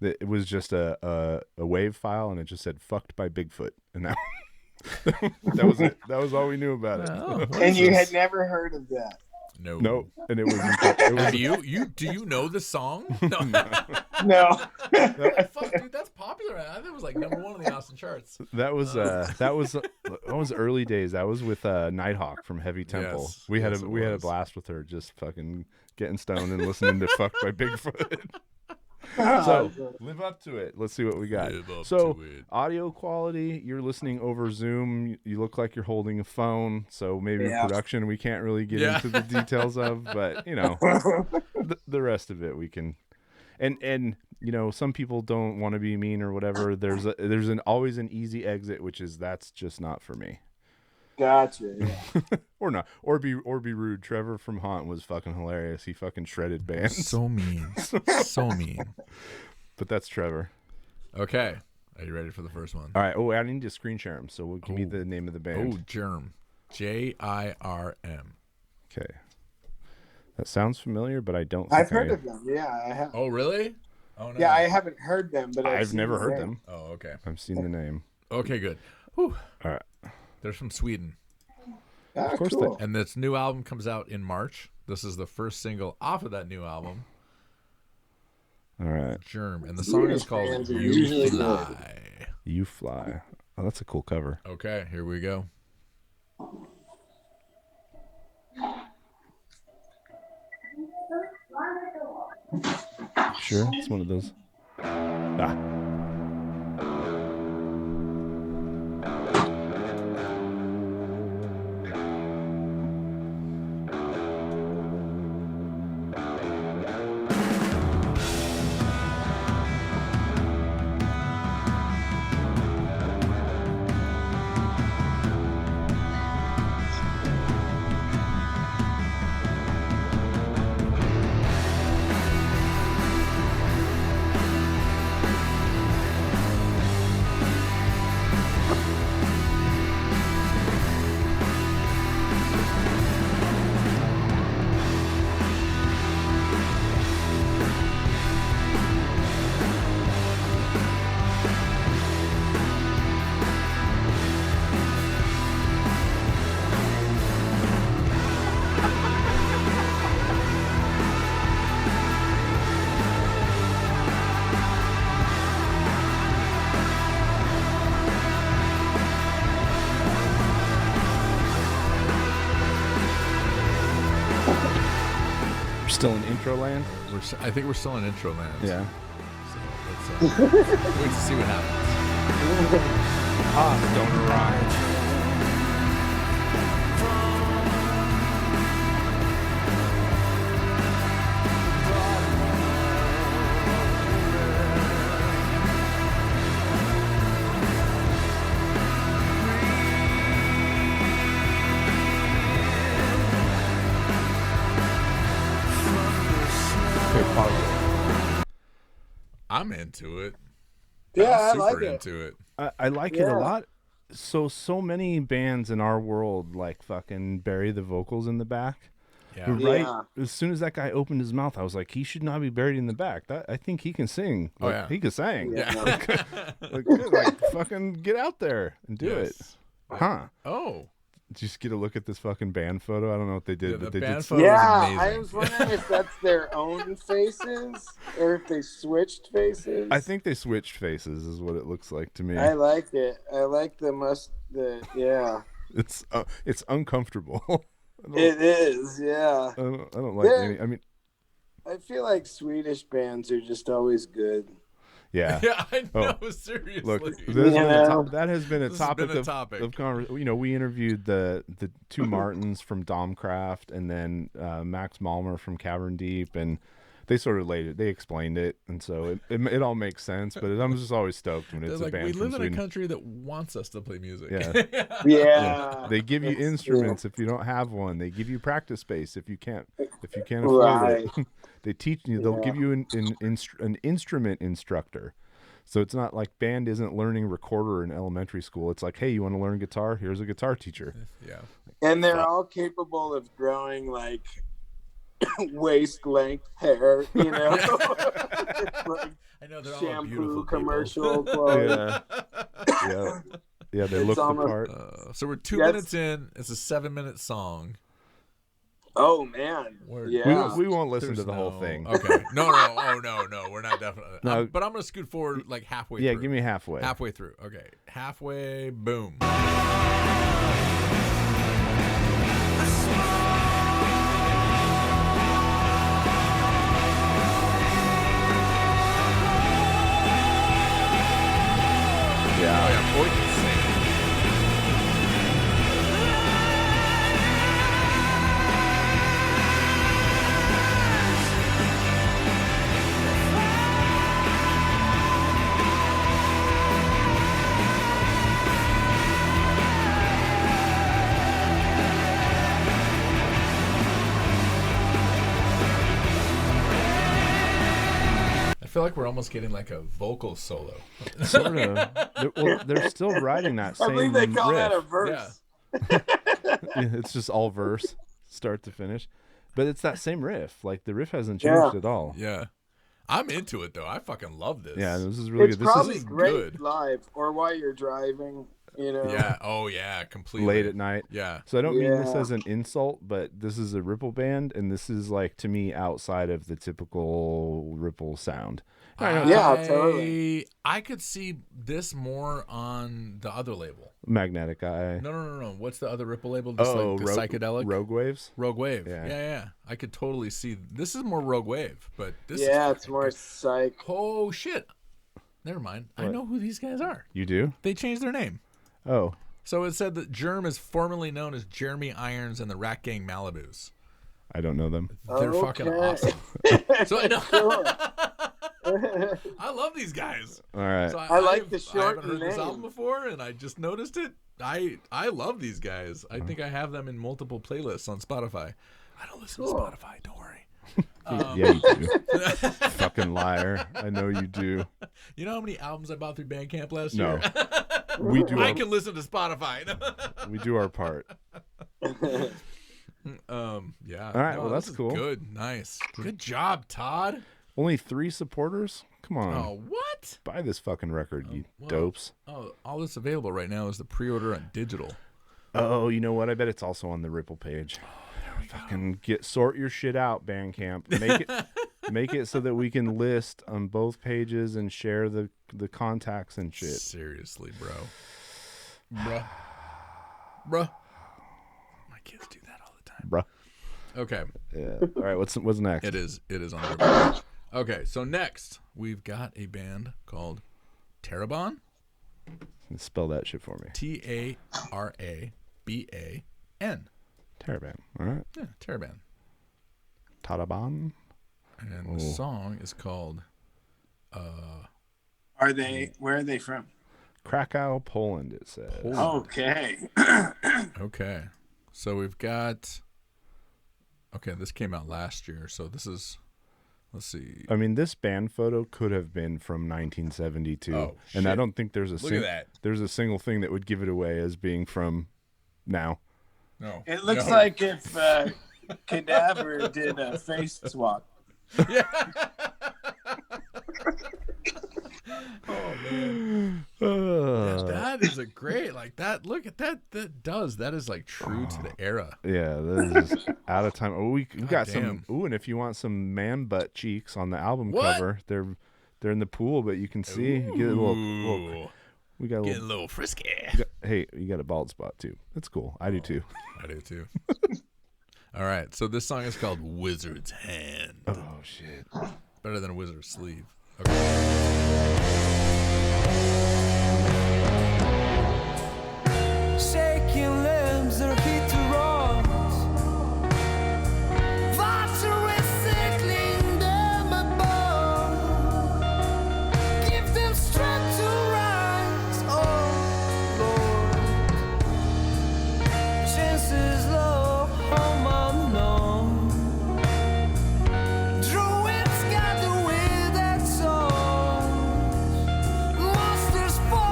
that it was just a wave file, and it just said "fucked by Bigfoot," and that was it. That was all we knew about it. Oh, And you had never heard of that. No. No, and it was Have do you know the song? No. No. Fuck, dude, that's popular. I think it was like #1 on the Austin charts. that was early days. That was with Nighthawk from Heavy Temple. Yes, We had yes, it a was. blast with her, just fucking getting stoned and listening to "Fucked by Bigfoot." Oh, So live up to it. Let's see what we got. Live up So to it. audio quality, you're listening over Zoom. You look like you're holding a phone. So maybe Yeah. production we can't really get Yeah. into the details of, but you know, the rest of it we can. And you know, some people don't want to be mean or whatever. There's always an easy exit, which is that's just not for me. Gotcha. Yeah. Or not, or be rude. Trevor from Haunt was fucking hilarious. He fucking shredded bands. So mean. So mean. But that's Trevor. Okay. Are you ready for the first one? All right. Oh, I need to screen share him. So give me the name of the band. Oh, JIRM. JIRM. Okay. That sounds familiar, but I don't think I've heard of them. Yeah, I have. Oh, really? Oh, no. Yeah, I haven't heard them, but I've seen never the heard name. them. Oh, okay. I've seen the name. Okay, good. Whew. All right. They're from Sweden. Ah, Of course cool. And this new album comes out in March. This is the first single off of that new album, All right. JIRM. And the song is called bands are You usually Fly. You Fly. Oh, that's a cool cover. Okay, here we go. Sure. It's one of those. Ah. Still in intro land? I think we're still in intro land. Yeah. So let's wait to see what happens. Stoner Rock. I'm into it. Yeah, I'm super I like it. into it. I like it a lot. So many bands in our world like fucking bury the vocals in the back. Yeah. Right. Yeah. As soon as that guy opened his mouth, I was like, he should not be buried in the back. I think he can sing. Oh, Like, yeah. he could sing. Yeah. Like, fucking get out there and do it. Huh? Oh. Just get a look at this fucking band photo. I don't know what they did, Yeah, but the they band did. photo- Yeah, amazing. I was wondering if that's their own faces or if they switched faces. I think they switched faces, is what it looks like to me. I like it. I like yeah. It's uncomfortable. It is, yeah. I don't like any. I mean, I feel like Swedish bands are just always good. yeah. Yeah, I know. Seriously. Look, that has been a This has topic been a of topic. conversation. You know, we interviewed the two Martins from Domcraft and then Max Malmer from Cavern Deep, and they sort of they explained it, and so it all makes sense. But I'm just always stoked when it's They're a band we from live in Sweden. a country that wants us to play music. Yeah. Yeah. They give you It's- instruments if you don't have one. They give you practice space if you can't afford Right. it. They teach you. They'll give you an instrument instructor. So it's not like band isn't learning recorder in elementary school. It's like, hey, you want to learn guitar? Here's a guitar teacher. Yeah. And they're all capable of growing like waist length hair, you know? It's like I know they're all shampoo beautiful commercial people. clothes. Yeah, they It's look the almost- part. So we're 2 That's- minutes in. It's a 7-minute song. Oh man. Word. Yeah. We won't listen There's to the whole thing. Okay. No. Oh no. We're not definitely. No. But I'm gonna scoot forward like halfway. Yeah, through. give me halfway. halfway through. Okay. Halfway. Boom. Oh Yeah. yeah. Boy can sing. I feel like we're almost getting like a vocal solo. Sort of. They're still writing that I same believe they call riff. that a verse. Yeah. Yeah, it's just all verse, start to finish. But it's that same riff. Like the riff hasn't changed at all. Yeah. I'm into it though. I fucking love this. Yeah, this is really It's good. This probably is great good. live or while you're driving, you know. Yeah. Oh yeah. Completely. late at night. Yeah. So I don't mean this Yeah. as an insult, but this is a Ripple band, and this is like to me outside of the typical Ripple sound. Yeah, totally. I could see this more on the other label. Magnetic Eye. No. What's the other Ripple label? Just like the psychedelic Rogue Waves. Rogue Wave. Yeah. Yeah. I could totally see. This is more Rogue Wave, but this. Yeah, is it's more psych. Oh shit! Never mind. I What? know who these guys are. You do? They changed their name. Oh, So it said that JIRM is formerly known as Jeremy Irons and the Rat Gang Malibus. I don't know them. They're fucking Okay. awesome. So I know. Cool. I love these guys. All right. So I like the I short haven't heard this name. album before, and I just noticed it. I love these guys. I think I have them in multiple playlists on Spotify. I don't listen to Cool. Spotify. Don't worry. Yeah, you do. Fucking liar. I know you do. You know how many albums I bought through Bandcamp last No. year? We do. I Our, can listen to Spotify. we do our part. Yeah. All right, well, this that's is cool. Good. Nice. Good job, Todd. Only 3 supporters? Come on. Oh, what? Buy this fucking record, you well. dopes. Oh, all that's available right now is the pre-order on digital. Oh, you know what? I bet it's also on the Ripple page. Fucking sort your shit out, Bandcamp. Make it so that we can list on both pages and share the contacts and shit. Seriously, bro. Bruh. My kids do that all the time. Bruh. Okay. Yeah. All right. What's next? It is on the page. Okay, so next we've got a band called Taraban. Spell that shit for me. Taraban. Taraban. All right. Yeah, Taraban. Taraban. And the song is called Where are they from? Krakow, Poland, it says. Okay. Okay. So we've got this came out last year, so this is, let's see. I mean, this band photo could have been from 1972. Oh, and I shit. don't think there's a Look at that. there's a single thing that would give it away as being from now. No. It looks like if Cadaver did a face swap. Yeah. Oh man. That is a great, like that. Look at that. That is like true to the era. Yeah, this is out of time. Oh, we got damn. some. Ooh, and if you want some man butt cheeks on the album What? cover, they're in the pool, but you can see. You get a little. We got a Getting a little. little frisky. Hey, you got a bald spot too. That's cool. I do too. I do too. All right, so this song is called Wizard's Hand. Oh shit. Better than a wizard's sleeve. Okay. Shaking limbs are hit to rot. Water recycling them above. Give them strength to rise, oh Lord. Chances low, home unknown. Druids gather with that song. Monsters fall.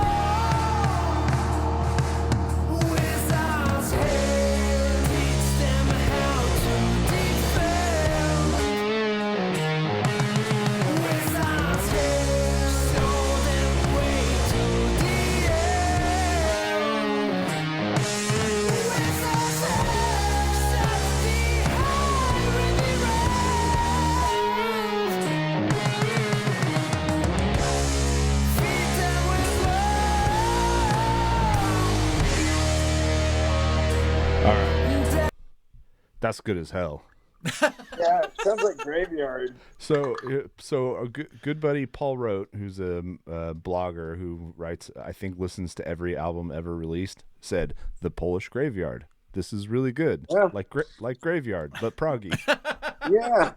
Wizards hate, teach them how to defend. Wizards hate, show them way to the end. Wizards hate, shut the irony rest. Feed them with All right. That's good as hell. Yeah, it sounds like Graveyard. So a good buddy Paul Rote, who's a blogger who writes, I think listens to every album ever released, said the Polish Graveyard. This is really good, Yeah. like Graveyard, but proggy. Yeah.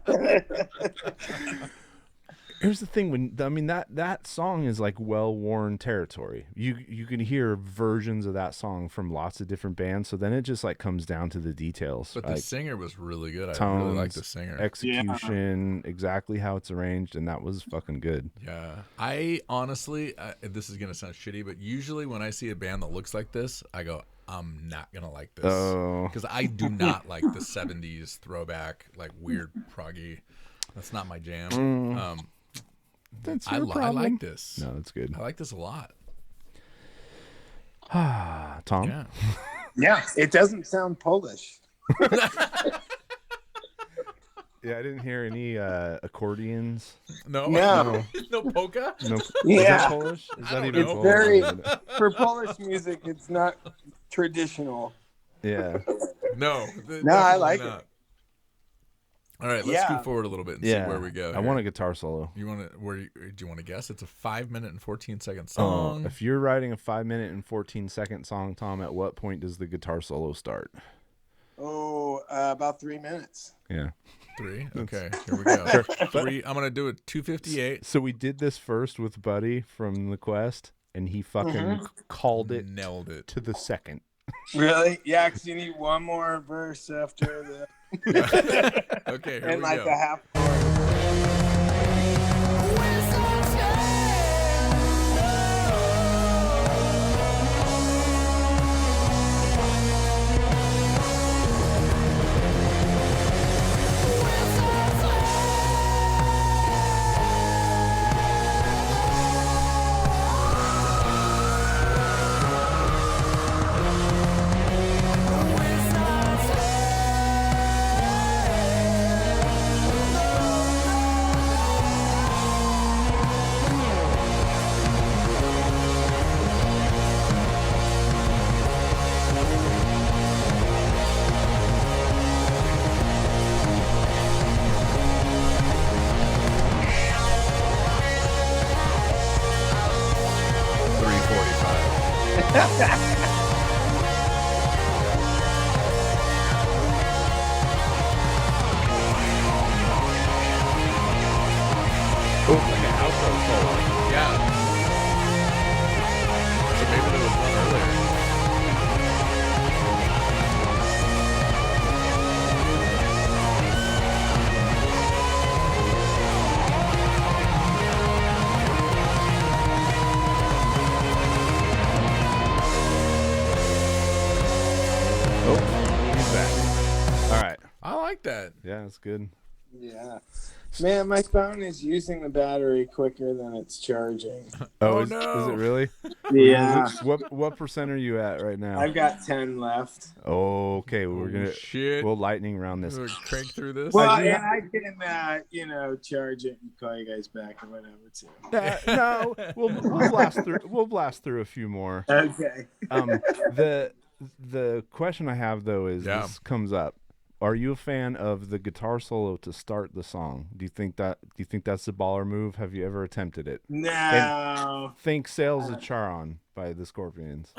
Here's the thing: that song is like well-worn territory. You can hear versions of that song from lots of different bands. So then it just like comes down to the details. But like, the singer was really good. I tones, really like the singer. execution, exactly how it's arranged, and that was fucking good. Yeah. I honestly, this is going to sound shitty, but usually when I see a band that looks like this, I go, I'm not going to like this. Oh. Because I do not like the 70s throwback, like weird proggy. That's not my jam. That's I your problem. like this. No, that's good. I like this a lot. Tom? Yeah. Yeah, it doesn't sound Polish. Yeah, I didn't hear any accordions. No. No. No polka? No, is Yeah. that Polish? Is I that don't even know. Polish? Very for Polish music. It's not traditional. Yeah. No. No, I definitely like it. not. All right, let's Yeah. scoot forward a little bit and Yeah. see where we go. I want a guitar solo. You want to? Do you want to guess? It's a 5-minute and 14-second Oh, song. if you're writing a 5-minute and 14-second song, Tom, at what point does the guitar solo start? Oh, about 3 minutes. Yeah. 3. Okay, here we go. 3. I'm gonna do it 2:58. So we did this first with Buddy from The Quest, and he fucking called it Nailed it. to the second. Really? Yeah, because you need one more verse after the Okay, here and we like go. a half chord. Oh, like an outro solo. Yeah. So maybe there was one earlier. Oh, he's back. All right. I like that. Yeah, that's good. Yeah. Man, my phone is using the battery quicker than it's charging. Oh, Oh, is no. it really? Yeah. What percent are you at right now? I've got 10 left. Oh, okay. We're gonna Shit. we'll lightning round this. We'll crank through this. Well, I do and I can, charge it and call you guys back or whatever, too. No, we'll blast through a few more. Okay. The question I have though is this comes up. Are you a fan of the guitar solo to start the song? Do you think that's the baller move? Have you ever attempted it? No. Think Sails of Charon by the Scorpions.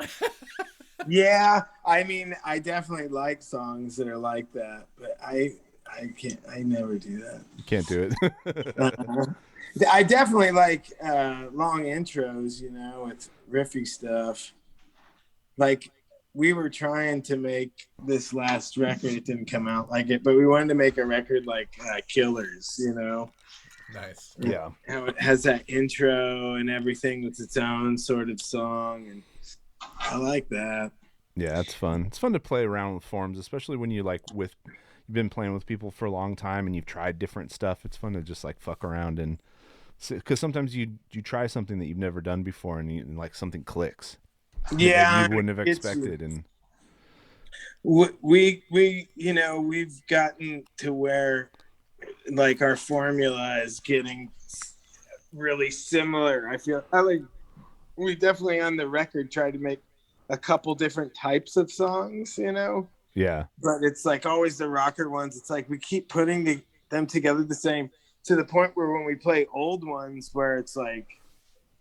Yeah, I mean, I definitely like songs that are like that, but I never do that. You can't do it. I definitely like long intros, with riffy stuff. Like, we were trying to make this last record. It didn't come out like it, but we wanted to make a record like Killers, Nice. Yeah. How it has that intro and everything with its own sort of song. And I like that. Yeah, it's fun. It's fun to play around with forms, especially when you've been playing with people for a long time and you've tried different stuff. It's fun to just like fuck around and because sometimes you try something that you've never done before and like something clicks. Yeah, you wouldn't have expected. And we've gotten to where like our formula is getting really similar. I feel like we definitely on the record tried to make a couple different types of songs, yeah, but it's like always the rocker ones. It's like we keep putting them together the same to the point where when we play old ones where it's like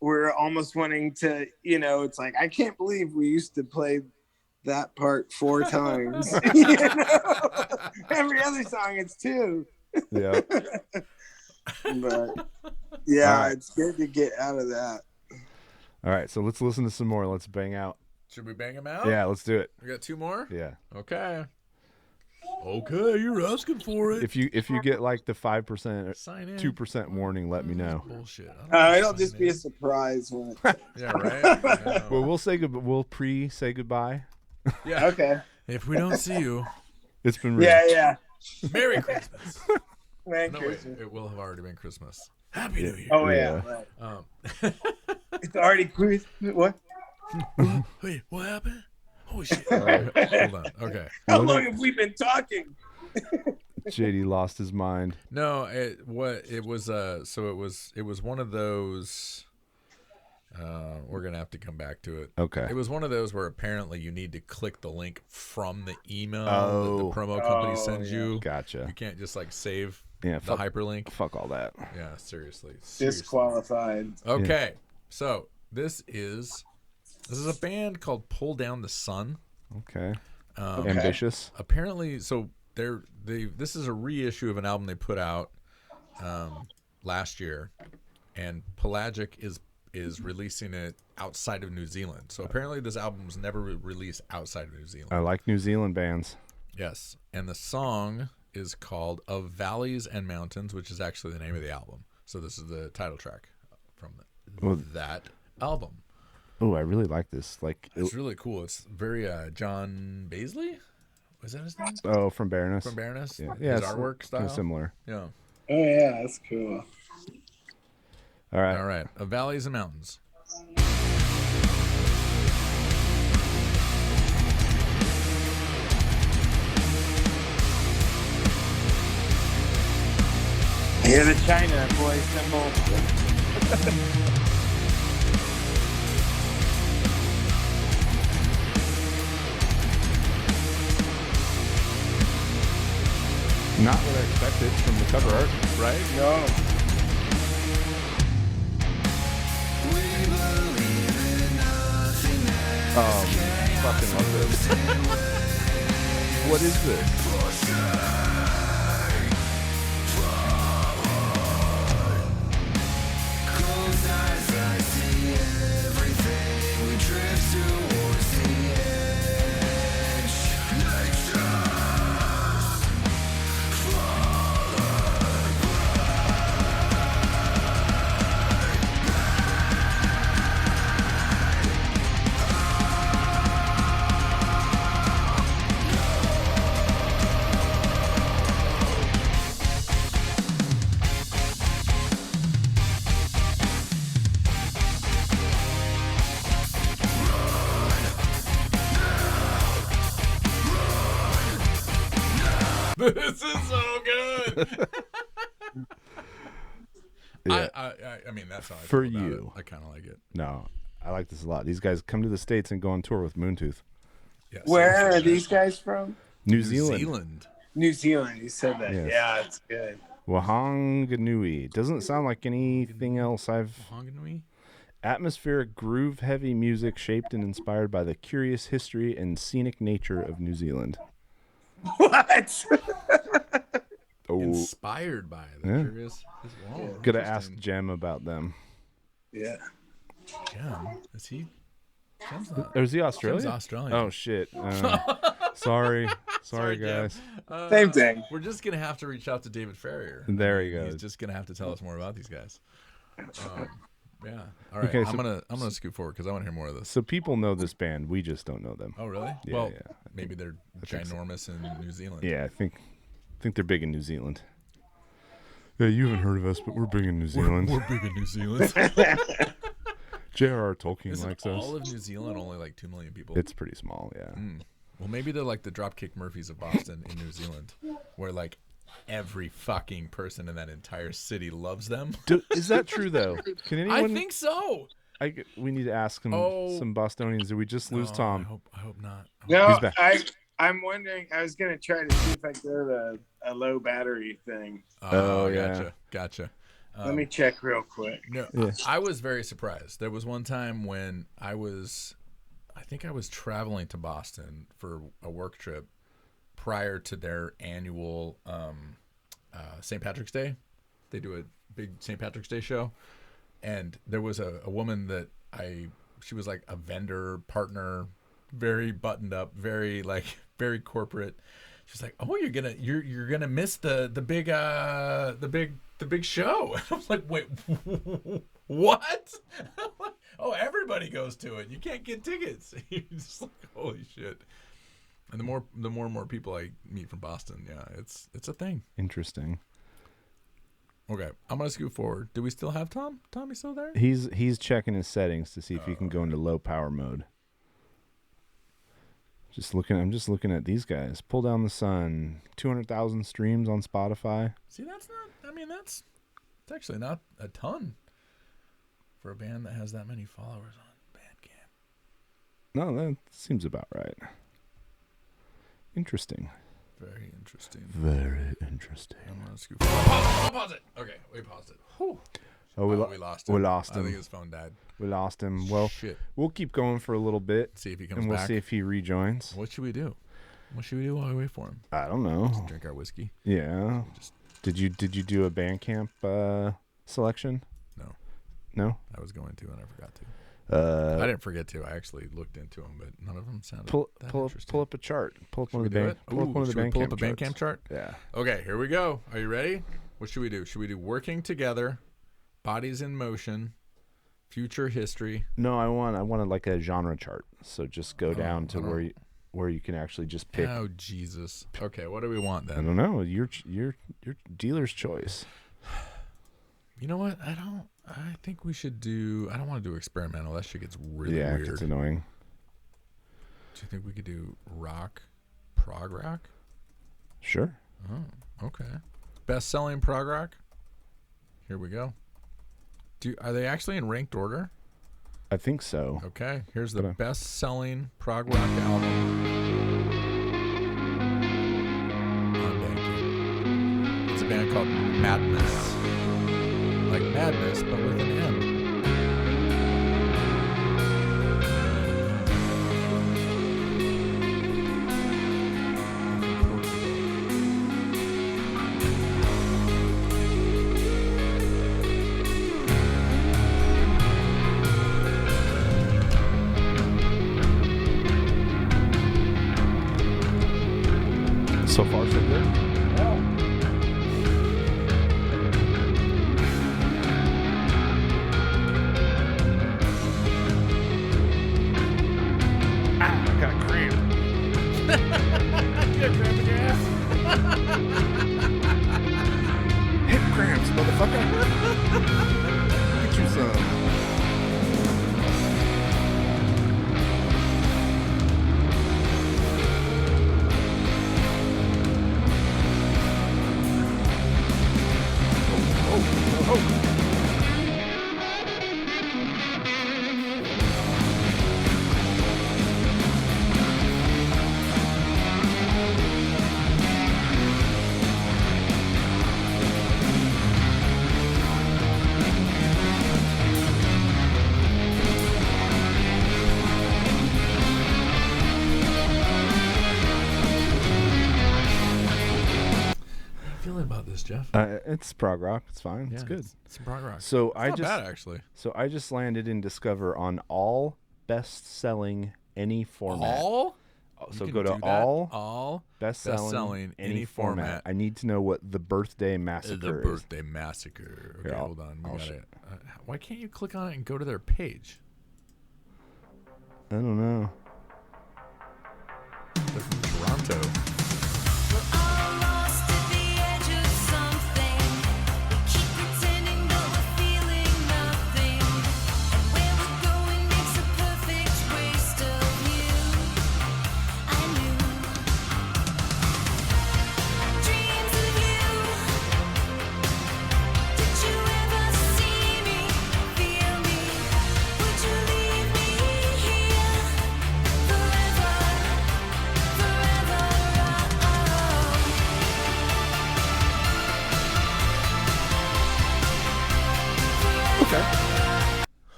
we're almost wanting to, it's like, I can't believe we used to play that part 4 times. Every other song it's 2. Yeah. But yeah, right. It's good to get out of that. All right, so let's listen to some more. Let's bang out. Should we bang them out? Yeah, let's do it. We got 2 more? Yeah. Okay. Okay, you're asking for it. If you get like the 5% or Sign in. 2% warning, let me know. Bullshit. It'll just be a surprise when it... Yeah, right? Yeah. Well, we'll say good. We'll say goodbye. Yeah. Okay. If we don't see you, It's been real. Yeah. Merry Christmas. Merry No, wait, Christmas. it will have already been Christmas. Happy New Year. Oh, Yeah. yeah. Right. It's It's already Christmas. What? Wait, what happened? Holy shit. All right. Hold on. Okay. How long have we been talking? JD lost his mind. No, it was one of those we're gonna have to come back to it. Okay. It was one of those where apparently you need to click the link from the email that Oh. the promo company sends you. Gotcha. You can't just like save Yeah. the hyperlink. Fuck all that. Yeah, seriously. Disqualified. Okay. So this is a band called Pull Down the Sun. Okay. Okay. Ambitious. Apparently, so this is a reissue of an album they put out last year, and Pelagic is releasing it outside of New Zealand. So apparently this album was never released outside of New Zealand. I like New Zealand bands. Yes, and the song is called Of Valleys and Mountains, which is actually the name of the album. So this is the title track from that album. Oh, I really like this. Like, It's really cool. It's very John Baisley? Was that his name? oh, from Baroness. From Baroness? Yeah. His Yeah, it's artwork kinda style? similar. Yeah. Oh, yeah. That's cool. All right. All right. Of Valleys and Mountains. Here's the China boy symbol. Not what I expected from the cover art. Right? No. Oh, What is this? This is so good. Yeah. I mean, that's how I For feel about you. it. I kind of like it. No, I like this a lot. These guys come to the States and go on tour with Moontooth. Yeah, Where seriously, are these guys from? New Zealand. New Zealand. You said that. Yes. Yeah, it's good. Wahanganui. Doesn't sound like anything else I've... Honganui? Atmospheric groove-heavy music shaped and inspired by the curious history and scenic nature of New Zealand. What? Oh, Inspired by the Yeah. curious. Whoa, gotta ask interesting. Jem about them. Yeah. Jem, is he? Jem's not. Oh, is he Australian? Jem's Australian. Oh, shit. Sorry, Sorry, Jem. guys. Same thing. We're just gonna have to reach out to David Farrier. There he He's goes. just gonna have to tell us more about these guys. Yeah. All right. Okay, I'm gonna scoot forward because I want to hear more of this. So people know this band. We just don't know them. Oh, really? Yeah, well, yeah. maybe they're think so. ginormous in New Zealand. Yeah, I think they're big in New Zealand. Yeah, you haven't heard of us, but we're big in New Zealand. We're big in New Zealand. J.R.R. Tolkien Isn't likes us. all of New Zealand only like 2 million people? It's pretty small, yeah. Well, maybe they're like the Dropkick Murphys of Boston in New Zealand, where like every fucking person in that entire city loves them. Is that true though? Can anyone? I think so. We need to ask some Bostonians. Did we just lose Oh, Tom? I hope not. No, He's back. I'm wondering. I was gonna try to see if I could go to a low battery thing. Oh, yeah. Gotcha. Let me check real quick. No, Yeah. I was very surprised. There was one time when I think I was traveling to Boston for a work trip prior to their annual St. Patrick's Day. They do a big St. Patrick's Day show. And there was a woman that she was like a vendor partner, very buttoned up, very corporate. She's like, "Oh, you're gonna miss the big show." And I was like, "Wait, what?" "Oh, everybody goes to it. You can't get tickets." You're just like, "Holy shit!" And the more and more people I meet from Boston, yeah, it's a thing. Interesting. Okay, I'm gonna scoot forward. Do we still have Tom? Tom, you still there? He's checking his settings to see if he can go into low power mode. I'm just looking at these guys. Pull Down the Sun, 200,000 streams on Spotify. See, that's not. I mean, it's actually not a ton for a band that has that many followers on Bandcamp. No, that seems about right. Interesting. Very interesting. Very interesting. I'm gonna scoot forward. I'll pause it. Okay, we paused it. Whew. Oh, we lost him. we lost I him. think his phone died. We lost him. Well, Shit. we'll keep going for a little bit, See if he comes and we'll back. see if he rejoins. What should we do? What should we do while we wait for him? I don't know. Drink our whiskey? Yeah. Just- Did you do a Bandcamp selection? No. No. I was going to, and I forgot to. Uh, I didn't forget to. I actually looked into them, but none of them sounded pull that up interesting. pull up a chart. Pull up Should one we of the do band. it? Pull up one of the Should we pull up a Bandcamp Bandcamp charts. chart? Yeah. Okay, here we go. Are you ready? What should we do? Should we do Working Together, Bodies in Motion, Future History? No, I wanted like a genre chart. So just go down to I don't- where you can actually just pick. Oh, Jesus. Okay, what do we want I then? don't know. Your dealer's choice. You know what? I think we should do. I don't want to do experimental. That shit gets really Yeah, weird. it's annoying. Do you think we could do rock, prog rock? Sure. Oh, okay. Best-selling prog rock. Here we go. Are they actually in ranked order? I think so. Okay. Here's the But, best-selling prog rock album on Bandcamp. It's a band called Madness. Like Madness, but with an M. So far, so good. Ah, I got a cramp. You got a cramp in your ass? Hip cramps, motherfucker. Get you some. About this, Jeff. It's prog rock. It's fine. Yeah, it's good. It's prog rock. So It's not bad, actually. So I just landed in Discover on all best-selling any format. All? So You go can to do that? all best-selling any format. I need to know what the birthday massacre The is. birthday massacre. Okay, Here, hold on. We I'll got it. Why can't you click on it and go to their page? I don't know. They're from Toronto.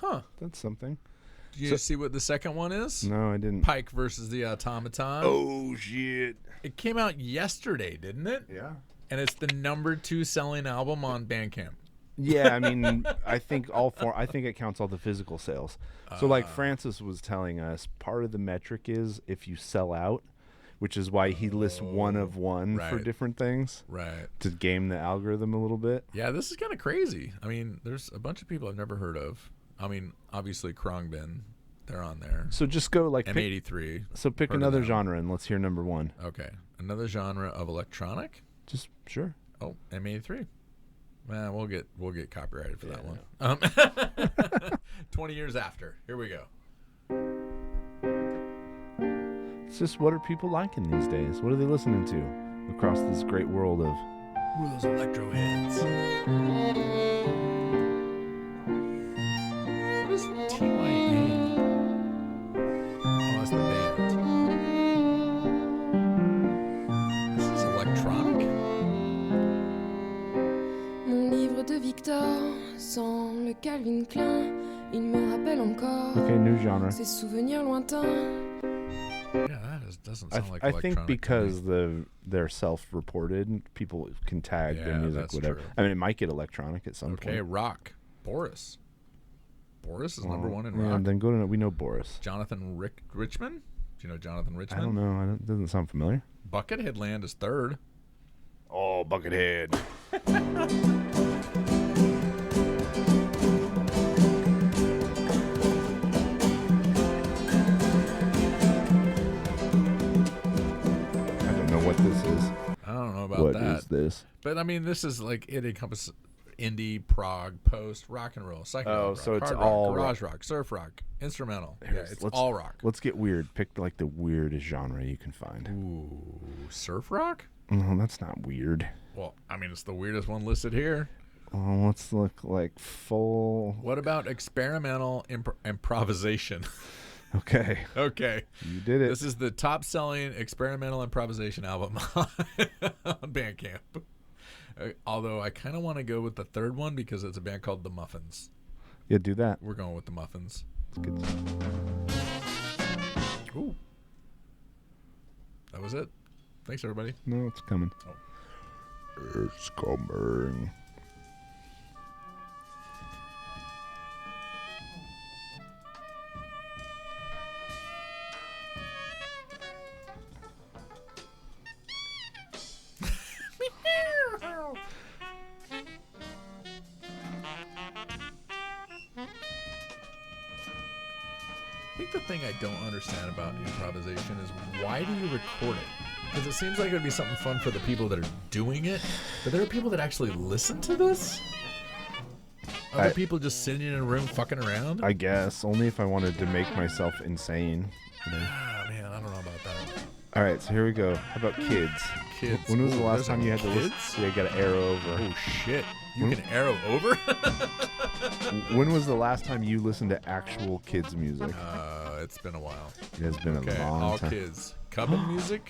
Huh. That's something. Did you see what the second one is? No, I didn't. Pike versus the Automaton. Oh, shit. It came out yesterday, didn't it? Yeah. And it's the #2 selling album on Bandcamp. Yeah, I mean, I think it counts all the physical sales. So like Francis was telling us, part of the metric is if you sell out, which is why he lists one of one for right. different things. Right. To game the algorithm a little bit. Yeah, this is kind of crazy. I mean, there's a bunch of people I've never heard of. I mean, obviously Krongbin, they're on there. So just go like M83. So pick heard of another them. genre and let's hear number one. Okay. Another genre of electronic? Just sure. Oh, M83. Man, we'll get copyrighted for that one. 20 years after. Here we go. It's just what are people liking these days? What are they listening to across this great world of Who are those electro heads? What is TYA? Oh, that's the band. This is electronic? Mon livre de Victor, sans le Calvin Klein, il me rappelle encore okay, new genre. ces souvenirs lointains. Yeah, that doesn't sound like I electronic. think because they're self-reported, people can tag their Yeah, music, that's whatever. true. I mean, it might get electronic at some Okay, point. rock. Boris. Boris is number one in Yeah, rock. then go to we know Boris. Jonathan Richman? Do you know Jonathan Richman? I don't know. It doesn't sound familiar. Buckethead Land is third. Oh, Buckethead. I don't know what this is. I don't know about What that. is this? But I mean, this is like it encompasses indie, prog, post, rock and roll, psychedelic rock, so it's hard all rock, garage rock, surf rock, instrumental. Yeah, it's let's- all rock. Let's get weird. Pick like the weirdest genre you can find. Ooh, surf rock? No, that's not weird. Well, I mean, it's the weirdest one listed here. Oh, let's look like full. What about experimental improvisation? Okay, Okay. you did it. This is the top-selling experimental improvisation album on Bandcamp. Although I kind of want to go with the third one because it's a band called The Muffins. Yeah, do that. We're going with The Muffins. It's good. Ooh. That was it. Thanks, everybody. No, it's coming. It's coming. I think the thing I don't understand about improvisation is why do you record it? Because it seems like it would be something fun for the people that are doing it, but there are people that actually listen to this? Other people just sitting in a room fucking around? I guess. Only if I wanted to make myself insane. Ah, man, I don't know about that. All right, so here we go. How about kids? Kids. When was the last there's time you had to listen? kids? Yeah, you got to arrow over. Oh, shit. You can arrow over? When was the last time you listened to actual kids' music? It's been a while. It has been a long all time. kids. Cubbin music?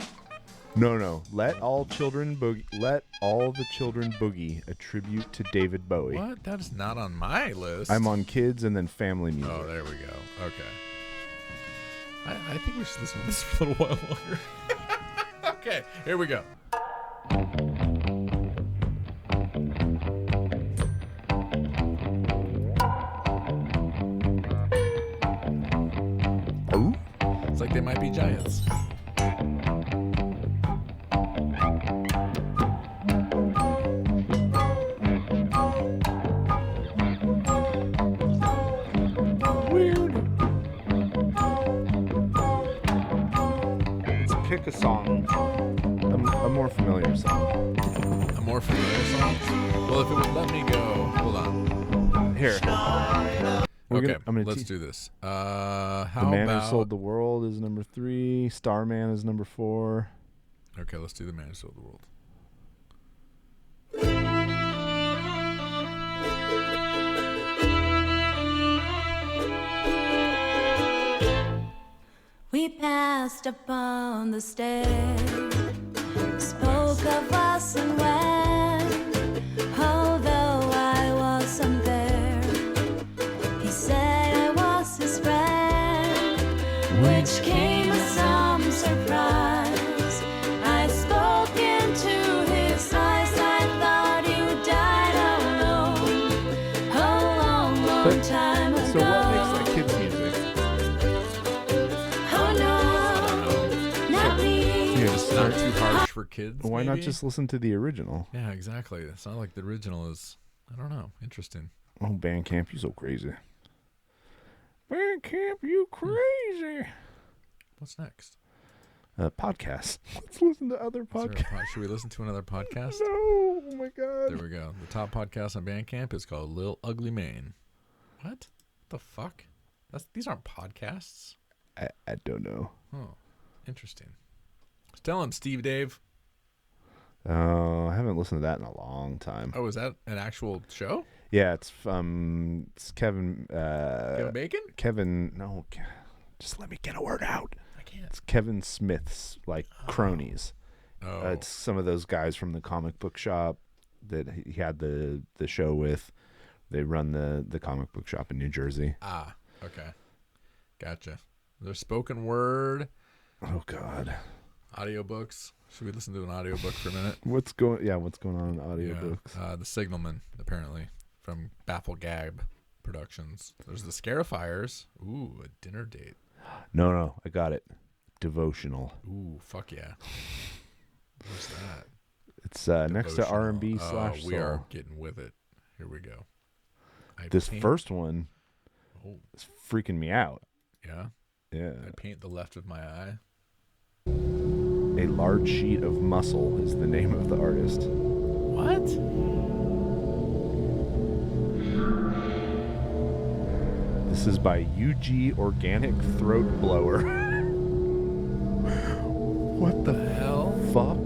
No. Let all the children boogie. A tribute to David Bowie. What? That is not on my list. I'm on kids and then family music. Oh, there we go. Okay. I think we should listen to this for a little while longer. Okay, here we go. Ooh. It's like they might be giants. Pick a song, a more familiar song. A more familiar song? Well, if it would let me go, hold on. Here. Okay, let's do this. How The Man about... Who Sold the World is number 3. Starman is number 4. Okay, let's do The Man Who Sold the World. We passed upon the stair, spoke of us and when, although I wasn't there, he said I was his friend, which came as some surprise. I spoke into his eyes, I thought you died alone, a long, long time ago. So what makes that kids music? It's not too harsh for kids. Why not maybe? just listen to the original? Yeah, exactly. It's not like the original is, I don't know, interesting. Oh, Bandcamp, you so crazy. Bandcamp, you crazy. What's next? Podcast. Let's listen to other Is there a podcasts. should we listen to another podcast? No, oh my God. There we go. The top podcast on Bandcamp is called Lil Ugly Mane. What the fuck? These aren't podcasts. I don't know. Oh, interesting. Tell him, Steve Dave. Oh, I haven't listened to that in a long time. Oh, is that an actual show? Yeah, it's Kevin. Kevin Bacon? Kevin, no, just let me get a word out. I can't. It's Kevin Smith's cronies. Oh. It's some of those guys from the comic book shop that he had the show with. They run the comic book shop in New Jersey. Ah, okay. Gotcha. There's spoken word. Oh God. Audiobooks. Should we listen to an audiobook for a minute? What's going on in audiobooks? Yeah. The Signalman, apparently, from Baffle Gab Productions. There's the Scarifiers. Ooh, a dinner date. No, I got it. Devotional. Ooh, fuck yeah. What's that? It's next to R&B / soul. We are getting with it. Here we go. This first one is freaking me out. Yeah? Yeah. I paint the left of my eye. A Large Sheet of Muscle is the name of the artist. What? This is by UG Organic Throat Blower. What the hell? Fuck?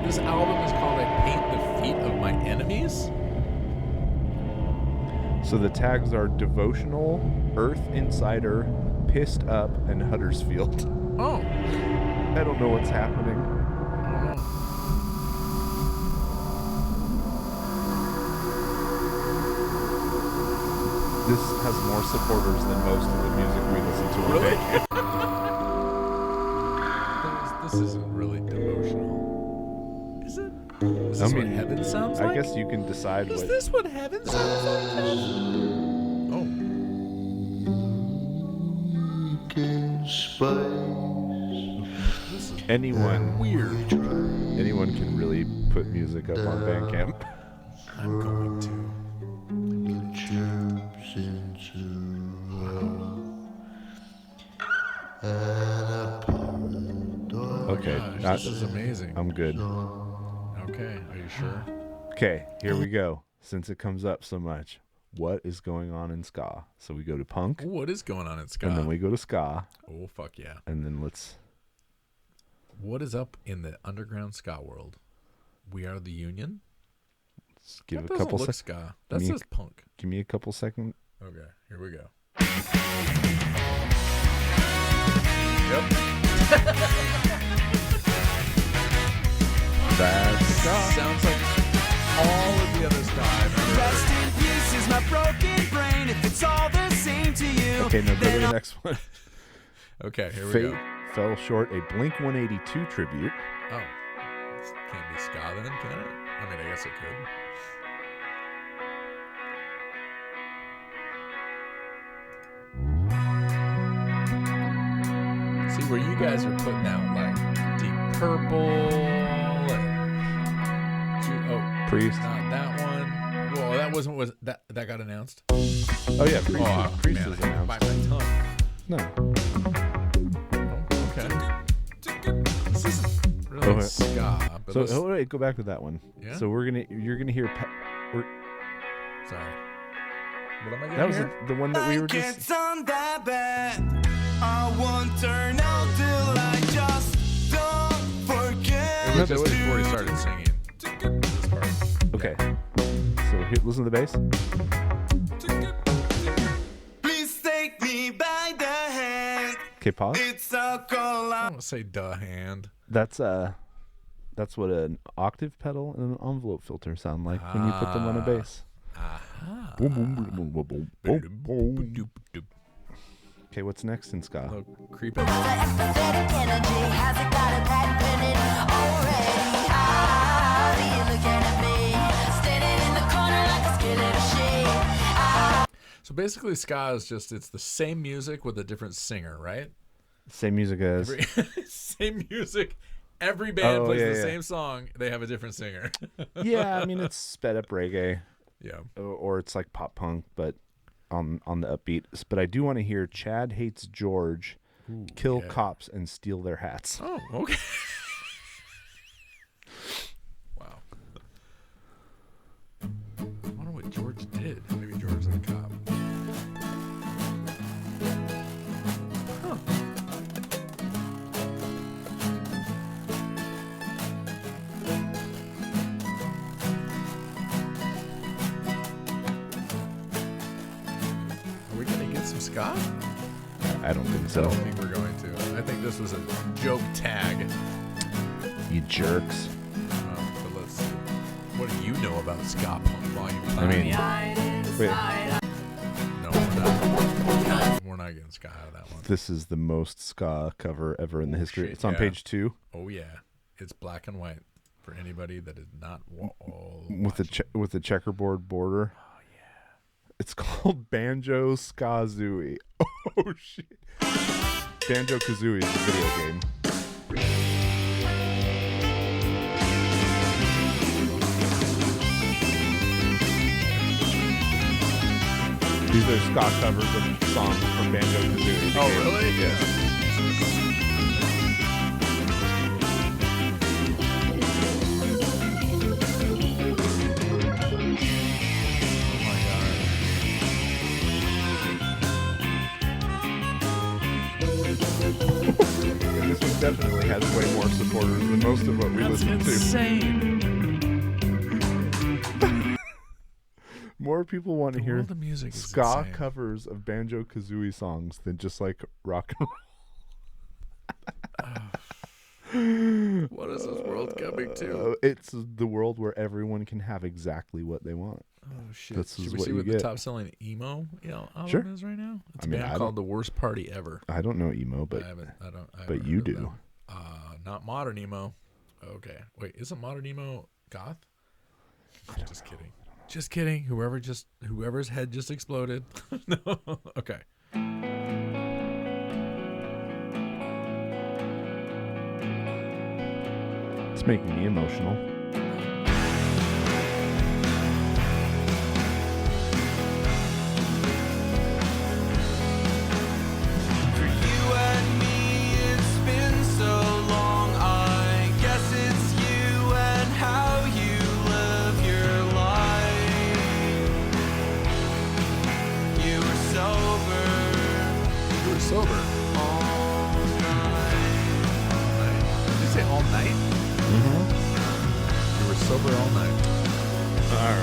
This album is called I Paint the Feet of My Enemies? So the tags are Devotional, Earth Insider, Pissed Up, and Huddersfield. Oh. I don't know what's happening. This has more supporters than most of the music we listen to. Really? This isn't really devotional. Is it? Is this what heaven sounds like? I guess you can decide Is what... this what heaven sounds like? Oh. This is Anyone weird. can really put music up on Bandcamp. I'm going This is amazing. I'm good. Okay, are you sure? Okay, here we go. Since it comes up so much, what is going on in ska? So we go to punk. What is going on in ska? And then we go to ska. Oh, fuck yeah. And then let's... What is up in the underground ska world? We Are the Union? Let's give that a couple seconds. Ska. That says punk. Give me a couple seconds. Okay, here we go. Yep. That's ska. Sounds like all of the other ska I've ever Rest heard. in peace is my broken brain. If it's all the same to you. Okay, now go to the next one. Okay, here we Fate go. fell short a Blink-182 tribute. Oh, this can't be ska then, can it? I mean, I guess it could. See, where you guys are putting out like Deep Purple and Priest. not that one. Well, that wasn't that got announced. Oh yeah, Priest, Priest man, was I announced. bite my tongue. No. Oh, okay. This isn't really ska, but So let's- wait, go back to that one. Yeah? So you're gonna hear. sorry. What am I That gonna was hear? the one that we were Can't just. sound that bad. I won't turn out till I just don't forget. It was just before he started singing. This part. Okay. So here, listen to the bass. Please take me by the hand. Okay, pause. It's a I collide. don't say duh hand. That's what an octave pedal and an envelope filter sound like when you put them on a bass. Boom, boom, boom, boom, boom, boom, boom. Okay, what's next in ska? Look, creeping. Empathetic energy has it got a patent pending already. I'll be looking at me, standing in the corner like a skillet of shade. So basically, ska is just it's the same music with a different singer, right? Same music as. Same music. Every band Oh, plays yeah, the yeah. same song. They have a different singer. Yeah, I mean it's sped up reggae, Yeah. or it's like pop punk, but on the upbeat. But I do want to hear Chad Hates George, kill yeah. cops and steal their hats. Oh, okay. Wow. I wonder what George did. Maybe George's a cop. Huh. Are we gonna get some ska? I don't think I so. don't think we're going to. I think this was a joke tag. You jerks. But let's see. What do you know about ska punk volume 5? I mean, wait. No, we're not. We're not getting ska out of that one. This is the most ska cover ever in the history. shit, It's on yeah. page 2 Oh yeah, it's black and white for anybody that is not with the checkerboard border. Oh yeah. It's called Banjo Skazooie. Oh shit. Banjo Kazooie is a video game. These are ska covers of songs from Banjo Kazooie. Oh really? Yeah. And this one definitely has way more supporters than most of what we listen to. Insane. More people want to The hear world of music is ska insane. covers of Banjo Kazooie songs than just like rock and roll. What is this world coming to? It's the world where everyone can have exactly what they want. Oh shit! This Should is we what see you what get. the top-selling emo album Sure. is right now? It's I mean, a band I called The Worst Party Ever. I don't know emo, but I haven't but you heard of do. them. Not modern emo. Okay, wait, isn't modern emo goth? Just kidding. Just kidding. Whoever's head just exploded. No. Okay. It's making me emotional. For you and me, it's been so long. I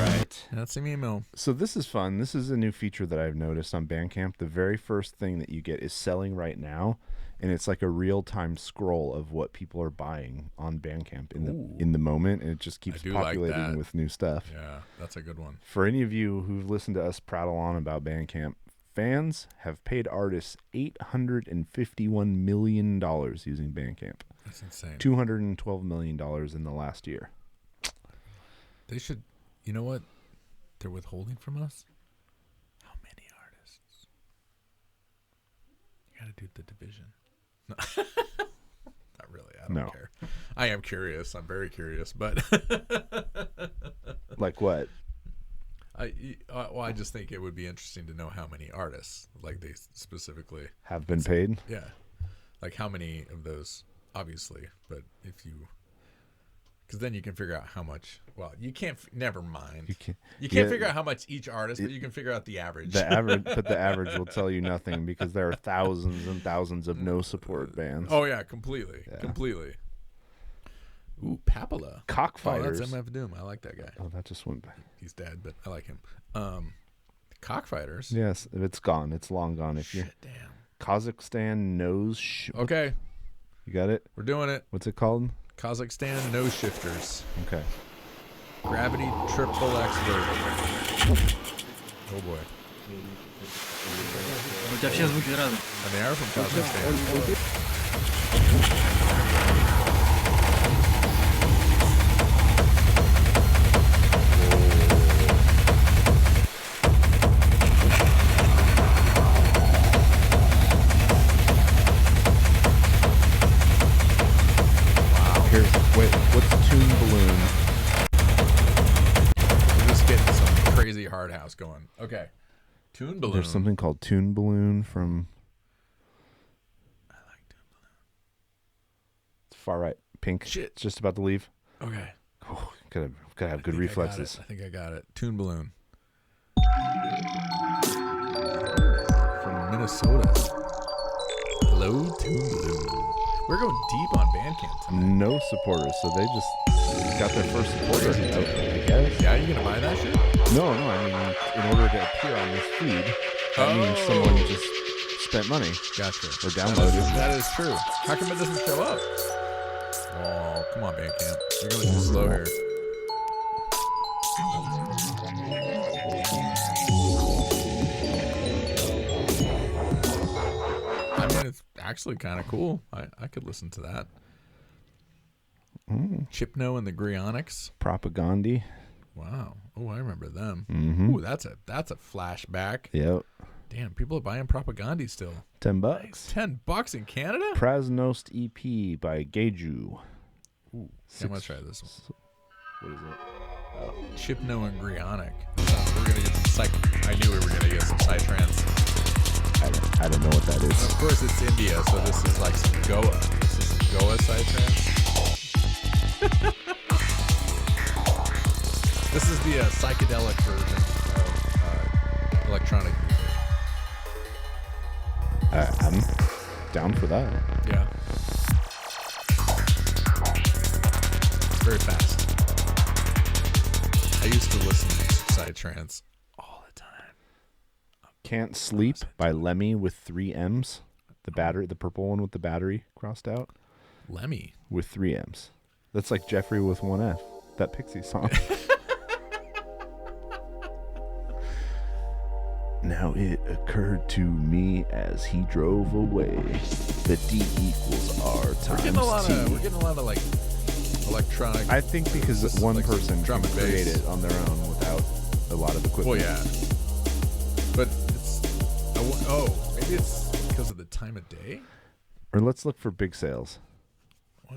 right. That's an email. So this is fun. This is a new feature that I've noticed on Bandcamp. The very first thing that you get is selling right now, and it's like a real-time scroll of what people are buying on Bandcamp in the moment, and it just keeps populating with new stuff. Yeah, that's a good one. For any of you who've listened to us prattle on about Bandcamp, fans have paid artists $851 million using Bandcamp. That's insane. $212 million in the last year. They should, you know what they're withholding from us? How many artists? You got to do the division. No. Not really. I don't care. I am curious. I'm very curious, but like what? I just think it would be interesting to know how many artists, like they specifically have been paid. Yeah, like how many of those, obviously. But if you, because then you can figure out how much. Well, you can't. Never mind. You can't figure out how much each artist, but you can figure out the average. The average will tell you nothing because there are thousands and thousands of no support bands. Oh yeah, completely. Ooh, Papala. Cockfighters. Oh, that's MF Doom. I like that guy. Oh, that just went back. He's dead, but I like him. Cockfighters. Yes, it's gone. It's long gone. If you're damn. Kazakhstan nose. Okay. You got it? We're doing it. What's it called? Kazakhstan nose shifters. Okay. Gravity triple X version. Oh boy. У тебя все звуки разные. And they are from Kazakhstan. What's Tune Balloon? We're just getting some crazy hard house going. Okay. Tune Balloon. There's something called Tune Balloon from... I like Tune Balloon. It's far right. Pink. Shit. It's just about to leave. Okay. Oh, gotta have good reflexes. I think I got it. Tune Balloon. From Minnesota. Hello, Tune Balloon. We're going deep on Bandcamp tonight. No supporters, so they just got their first supporter, I guess. Yeah, are you going to buy that shit? No, I mean, in order to appear on this feed, that means someone just spent money. Gotcha. Or downloaded. That is true. How come it doesn't show up? Oh, come on, Bandcamp. You're going too slow here. I mean, it's actually kind of cool. I could listen to that. Chipno and the Grionics. Propaganda. Wow. Oh, I remember them. Mm-hmm. Ooh, that's a flashback. Yep. Damn, people are buying Propaganda still. $10. Nice. $10 in Canada? Prasnost EP by Geju. Ooh, I'm gonna try this one. What is it? Chipno and Grionic. We're gonna get some I knew we were gonna get some psytrance. I don't know what that is. And of course, it's India, so this is like some Goa. This is some Goa psytrance. This is the psychedelic version of electronic music. I'm down for that. Yeah. Very fast. I used to listen to psytrance all the time. Can't Sleep by Lemmy with 3 M's. The purple one with the battery crossed out. Lemmy with 3 M's. That's like Jeffrey with 1 F. That Pixie song. Now it occurred to me as he drove away that D equals R times we're getting a lot of like electronic. I think because one like person drum can and create bass. it on their own without a lot of equipment. Well, yeah. But it's maybe it's because of the time of day. Or let's look for big sales.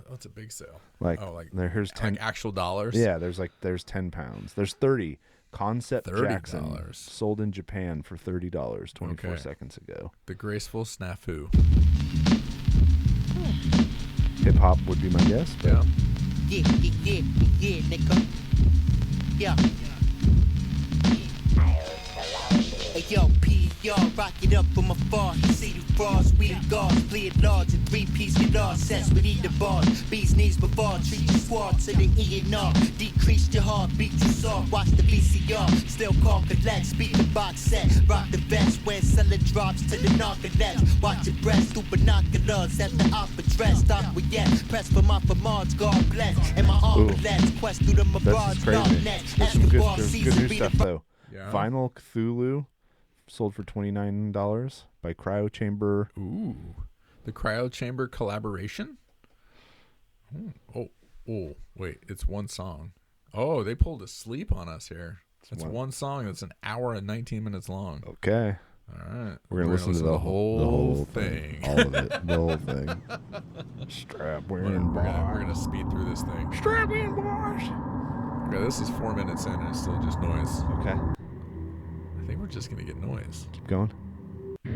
What's a big sale? Here's 10 actual dollars. Yeah, there's 10 pounds. There's 30. Concept $30. Jackson sold in Japan for $30 24 seconds ago. The Graceful Snafu. Hip hop would be my guess. But Yeah, nigga. Yeah. Hey, yo, P, y'all rock it up from afar. See you frauds, we the guards, play it large and 3-piece guitar sets. We need the bars, bees knees before treat you squad to the E&R. Decrease your heart, beat you soft, watch the VCR. Still call collect, speak the box set, rock the vest, when selling drops to the narcolettes. Watch your breath through binoculars at the opera dress. Stop with yet, press for my Mars, God bless. And my arbalets, quest through the mirage, darknet. There's some good new stuff though. Yeah. Vinyl Cthulhu sold for $29 by Cryo Chamber. Ooh, the Cryo Chamber collaboration. Oh, wait, it's one song. Oh, they pulled a sleep on us here. It's one song that's an hour and 19 minutes long. Okay. All right. We're gonna listen to the whole thing. All of it. The whole thing. Strap in, boys. We're gonna speed through this thing. Strap in, boys. Okay, this is 4 minutes in and it's still just noise. Okay. I think we're just gonna get noise. Keep going. Wait.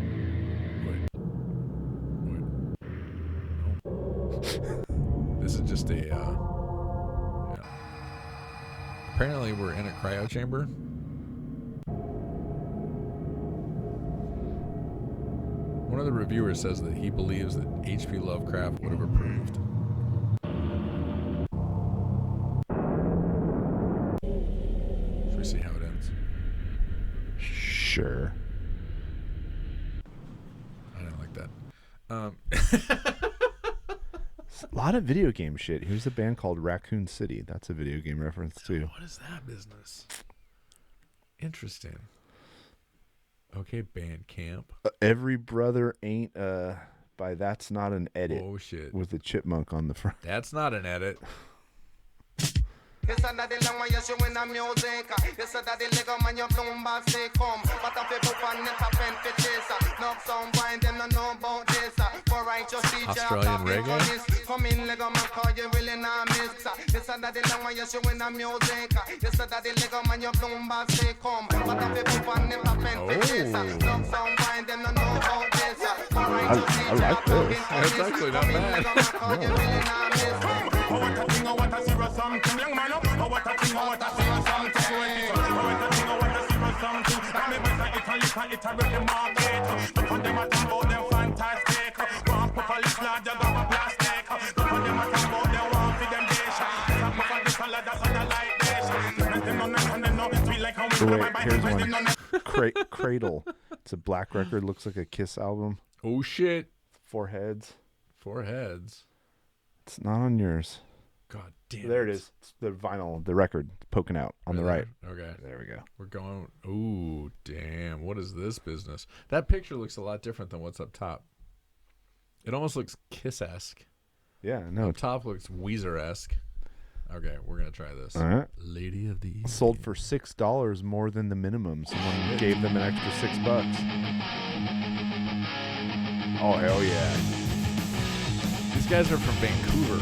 Oh. This is just a yeah. Apparently we're in a cryo chamber. One of the reviewers says that he believes that H.P. Lovecraft would have approved. Should we see how it ends? Sure. I don't like that. A lot of video game shit. Here's a band called Raccoon City. That's a video game reference too. What is that business? Interesting. Okay, Bandcamp. Every Brother Ain't by That's Not an Edit. Oh shit. With a chipmunk on the front. That's not an edit. Yes, I daddy long when you show in the music. Yes, I daddy Lego man you bloom back say come. But if you put on net up and pitches, no sound blind them no know about this. For right just see Australian reggae. Come in Lego man call you really not miss. Yes, I daddy long when you show in the music. Yes, I daddy Lego man you bloom back say come. But if you put on net up and pitches, no sound blind them no know about this. For right just see I like this. That's actually not bad. What a serious something, young man. Oh, what a thing, oh, what a serious something. Oh, what a thing, oh, what a serious something. Tell me what's it a really market. Look for them a talk about them fantastic. One put a little larger than a plastic. Look for them a talk about them one for them dish. Some put a little larger than a light dish. So wait, here's one. Cradle. It's a black record. Looks like a Kiss album. Oh shit. 4 heads. 4 heads. It's not on yours. God damn. There it is. It's the vinyl, the record poking out on the right. Okay. There we go. We're going. Ooh, damn. What is this business? That picture looks a lot different than what's up top. It almost looks Kiss-esque. Yeah, no. Up top looks Weezer-esque. Okay, we're going to try this. All right. Lady of the Evening. Sold for $6 more than the minimum. Someone gave them an extra $6. Oh, hell yeah. These guys are from Vancouver.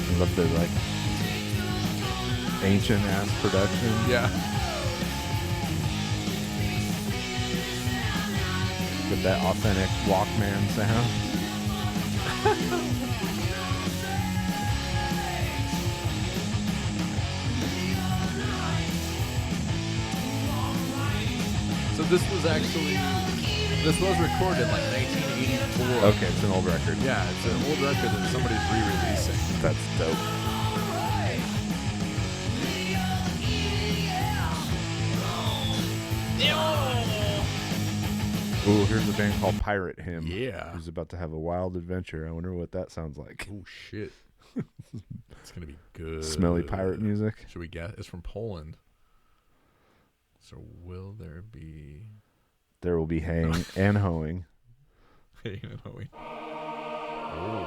I love their like ancient ass production. Yeah. With that authentic Walkman sound. So this was recorded like 1984. Okay, it's an old record. Yeah, it's an old record that somebody's re-releasing. That's dope. Ooh, here's a band called Pirate Hymn. Yeah. Who's about to have a wild adventure. I wonder what that sounds like. Oh, shit. It's going to be good. Smelly pirate music. Should we guess? It's from Poland. So will there be... There will be haying and hoeing. Haying and hoeing. Oh.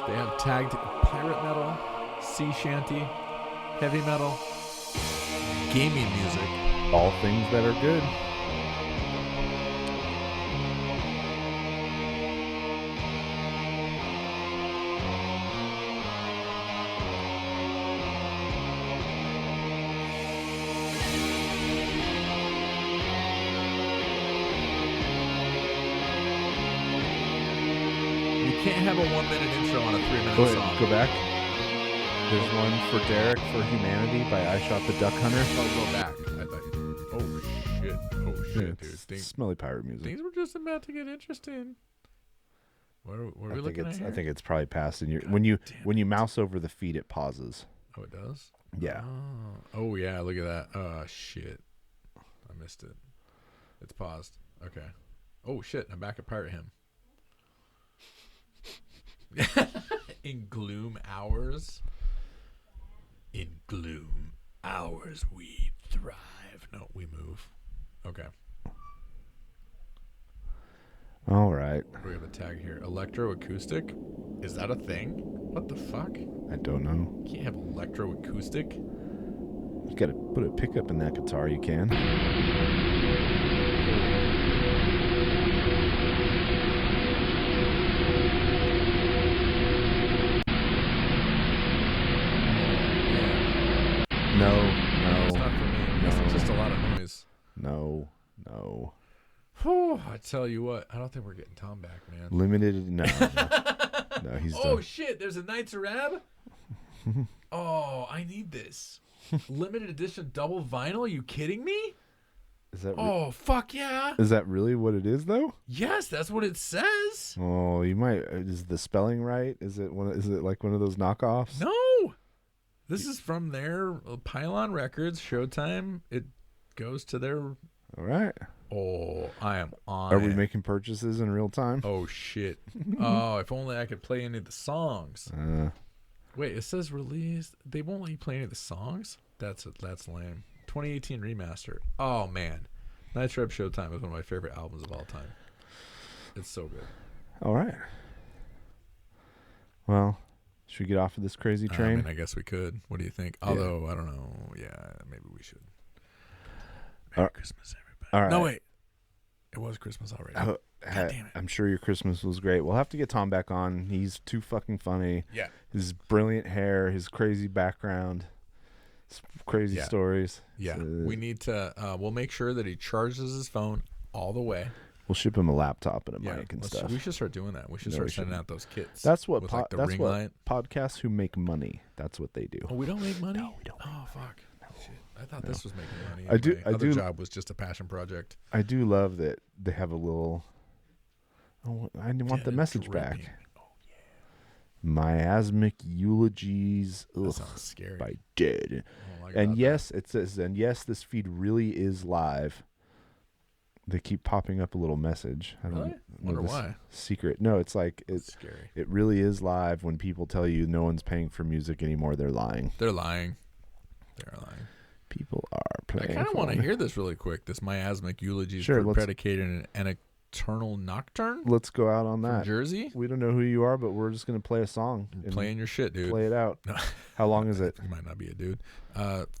They have tagged pirate metal, sea shanty, heavy metal, gaming music. All things that are good. have a 1 minute intro on a 3-minute Go ahead, song. go back. There's one for Derek for Humanity by I Shot the Duck Hunter. Oh, go back. I thought you... Oh, shit, dude. It's smelly pirate music. Things were just about to get interesting. What are we looking at here? I think it's probably past. And when you mouse over the feed, it pauses. Oh, it does? Yeah. Oh, yeah, look at that. Oh, shit. I missed it. It's paused. Okay. Oh, shit, I'm back at Pirate Hymn. In gloom hours. In gloom hours we thrive. No, we move. Okay. All right. We have a tag here. Electroacoustic? Is that a thing? What the fuck? I don't know. You can't have electroacoustic. You gotta put a pickup in that guitar. You can. No. It's not for me. It's just a lot of noise. No. Whew, I tell you what, I don't think we're getting Tom back, man. Limited. No, he's Oh done. shit, there's a Knights Arab? Oh, I need this. Limited edition double vinyl? Are you kidding me? Is that? Oh, fuck yeah. Is that really what it is, though? Yes, that's what it says. Oh, you might. Is the spelling right? Is it like one of those knockoffs? No. This is from their Pylon Records, Showtime. It goes to their... All right. Oh, I am on Are it. we making purchases in real time? Oh, shit. Oh, if only I could play any of the songs. Wait, it says released. They won't let you play any of the songs? That's lame. 2018 remaster. Oh, man. Night Trap Showtime is one of my favorite albums of all time. It's so good. All right. Well, should we get off of this crazy train? I mean, I guess we could. What do you think? Although, I don't know. Yeah, maybe we should. Merry Christmas, everybody. All right. No, wait. It was Christmas already. God damn it. I'm sure your Christmas was great. We'll have to get Tom back on. He's too fucking funny. Yeah. His brilliant hair, his crazy background, his crazy stories. Yeah. We need to, we'll make sure that he charges his phone all the way. We'll ship him a laptop and a mic and stuff. We should start doing that. We should start sending out those kits. That's what, with, like, the that's ring what light. podcasts who make money. That's what they do. Oh, we don't make money? No, we don't. Oh, fuck. Shit. I thought this was making money. I My other do. job was just a passion project. I do love that they have a little. Oh, I want the message back. Oh, yeah. Miasmic eulogies. That sounds scary. By dead. Oh, And yes, it says, and yes, this feed really is live. They keep popping up a little message. I don't Really? know Wonder this why. secret. No, it's like That's scary. It really is live. When people tell you no one's paying for music anymore, they're lying. They're lying. They're lying. People are I playing. kind of want to hear this really quick. This miasmic eulogies Sure, let's- predicated in an eternal nocturne Let's go out on from that. Jersey. We don't know who you are, but we're just gonna play a song. and Playing your shit, dude. Play it out. How long is it? You might not be a dude.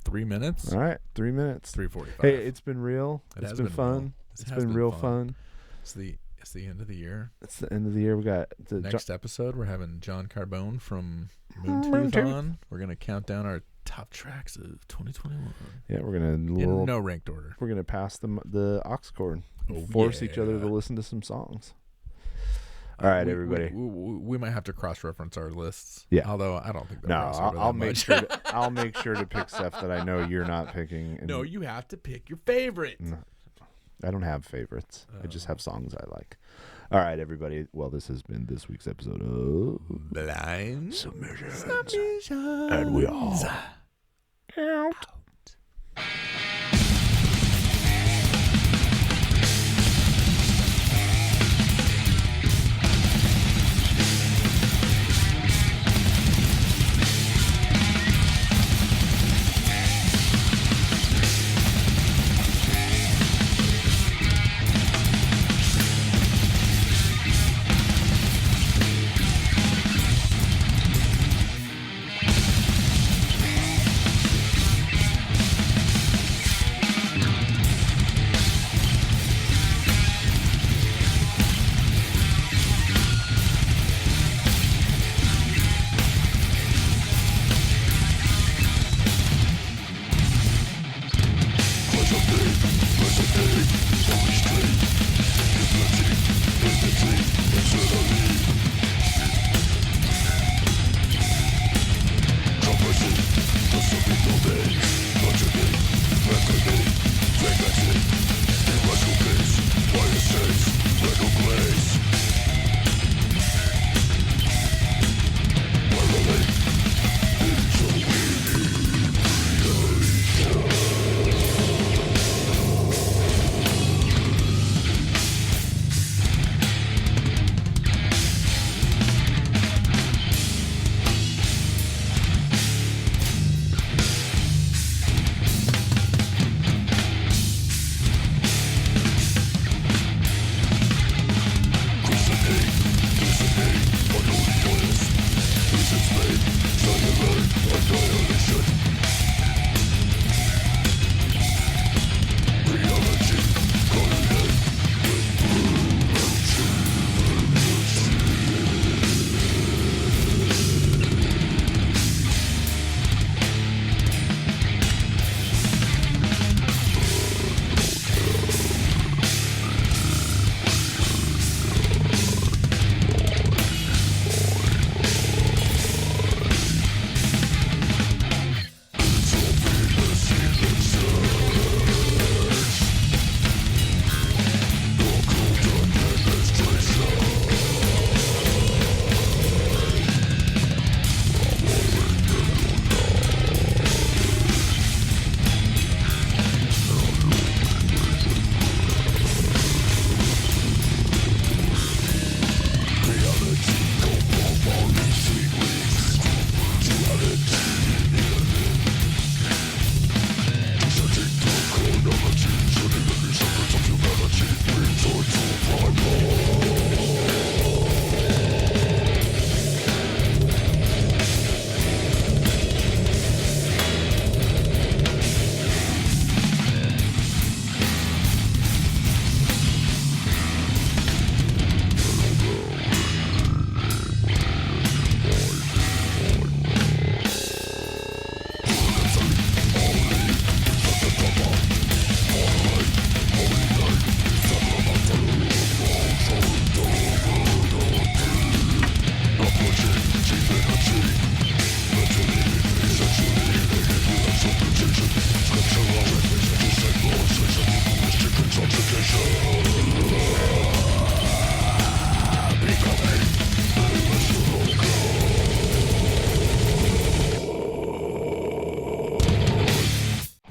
3 minutes. All right, 3 minutes. 3:45. Hey, it's been real. It It's has been been fun. real. It's been real fun. It's the end of the year. It's the end of the year. We got the Next episode, we're having John Carbone from Moontooth. Moontooth on. We're gonna count down our top tracks of 2021 Yeah, we're gonna in no ranked order. We're gonna pass them the aux cord. Oh, Force each other yeah. to listen to some songs. All right, everybody. We might have to cross-reference our lists. Yeah. Although I don't think. No, I'll make much. sure. I'll make sure to pick stuff that I know you're not picking. And No, you have to pick your favorite. No, I don't have favorites. I just have songs I like. All right, everybody. Well, this has been this week's episode of Blynd Submyshynz. And we are out.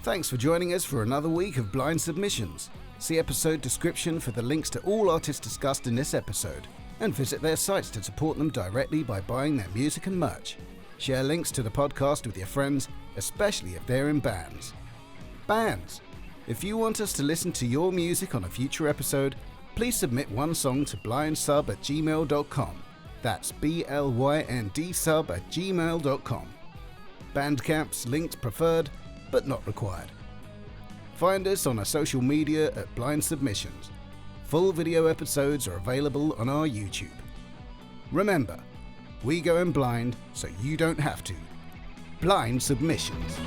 Thanks for joining us for another week of Blynd Submyshynz. See episode description for the links to all artists discussed in this episode, and visit their sites to support them directly by buying their music and merch. Share links to the podcast with your friends, especially if they're in bands. Bands! If you want us to listen to your music on a future episode, please submit one song to blyndSub@gmail.com. That's BLYND sub@gmail.com. Bandcamp's linked preferred, but not required. Find us on our social media at Blynd Submyshynz. Full video episodes are available on our YouTube. Remember, we go in blind so you don't have to. Blynd Submyshynz.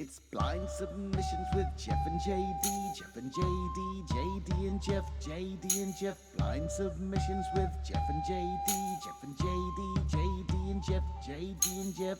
It's Blynd Submyshynz with Jeff and JD, Jeff and JD, JD and Jeff, JD and Jeff. Blynd Submyshynz with Jeff and JD, Jeff and JD, JD and Jeff, JD and Jeff.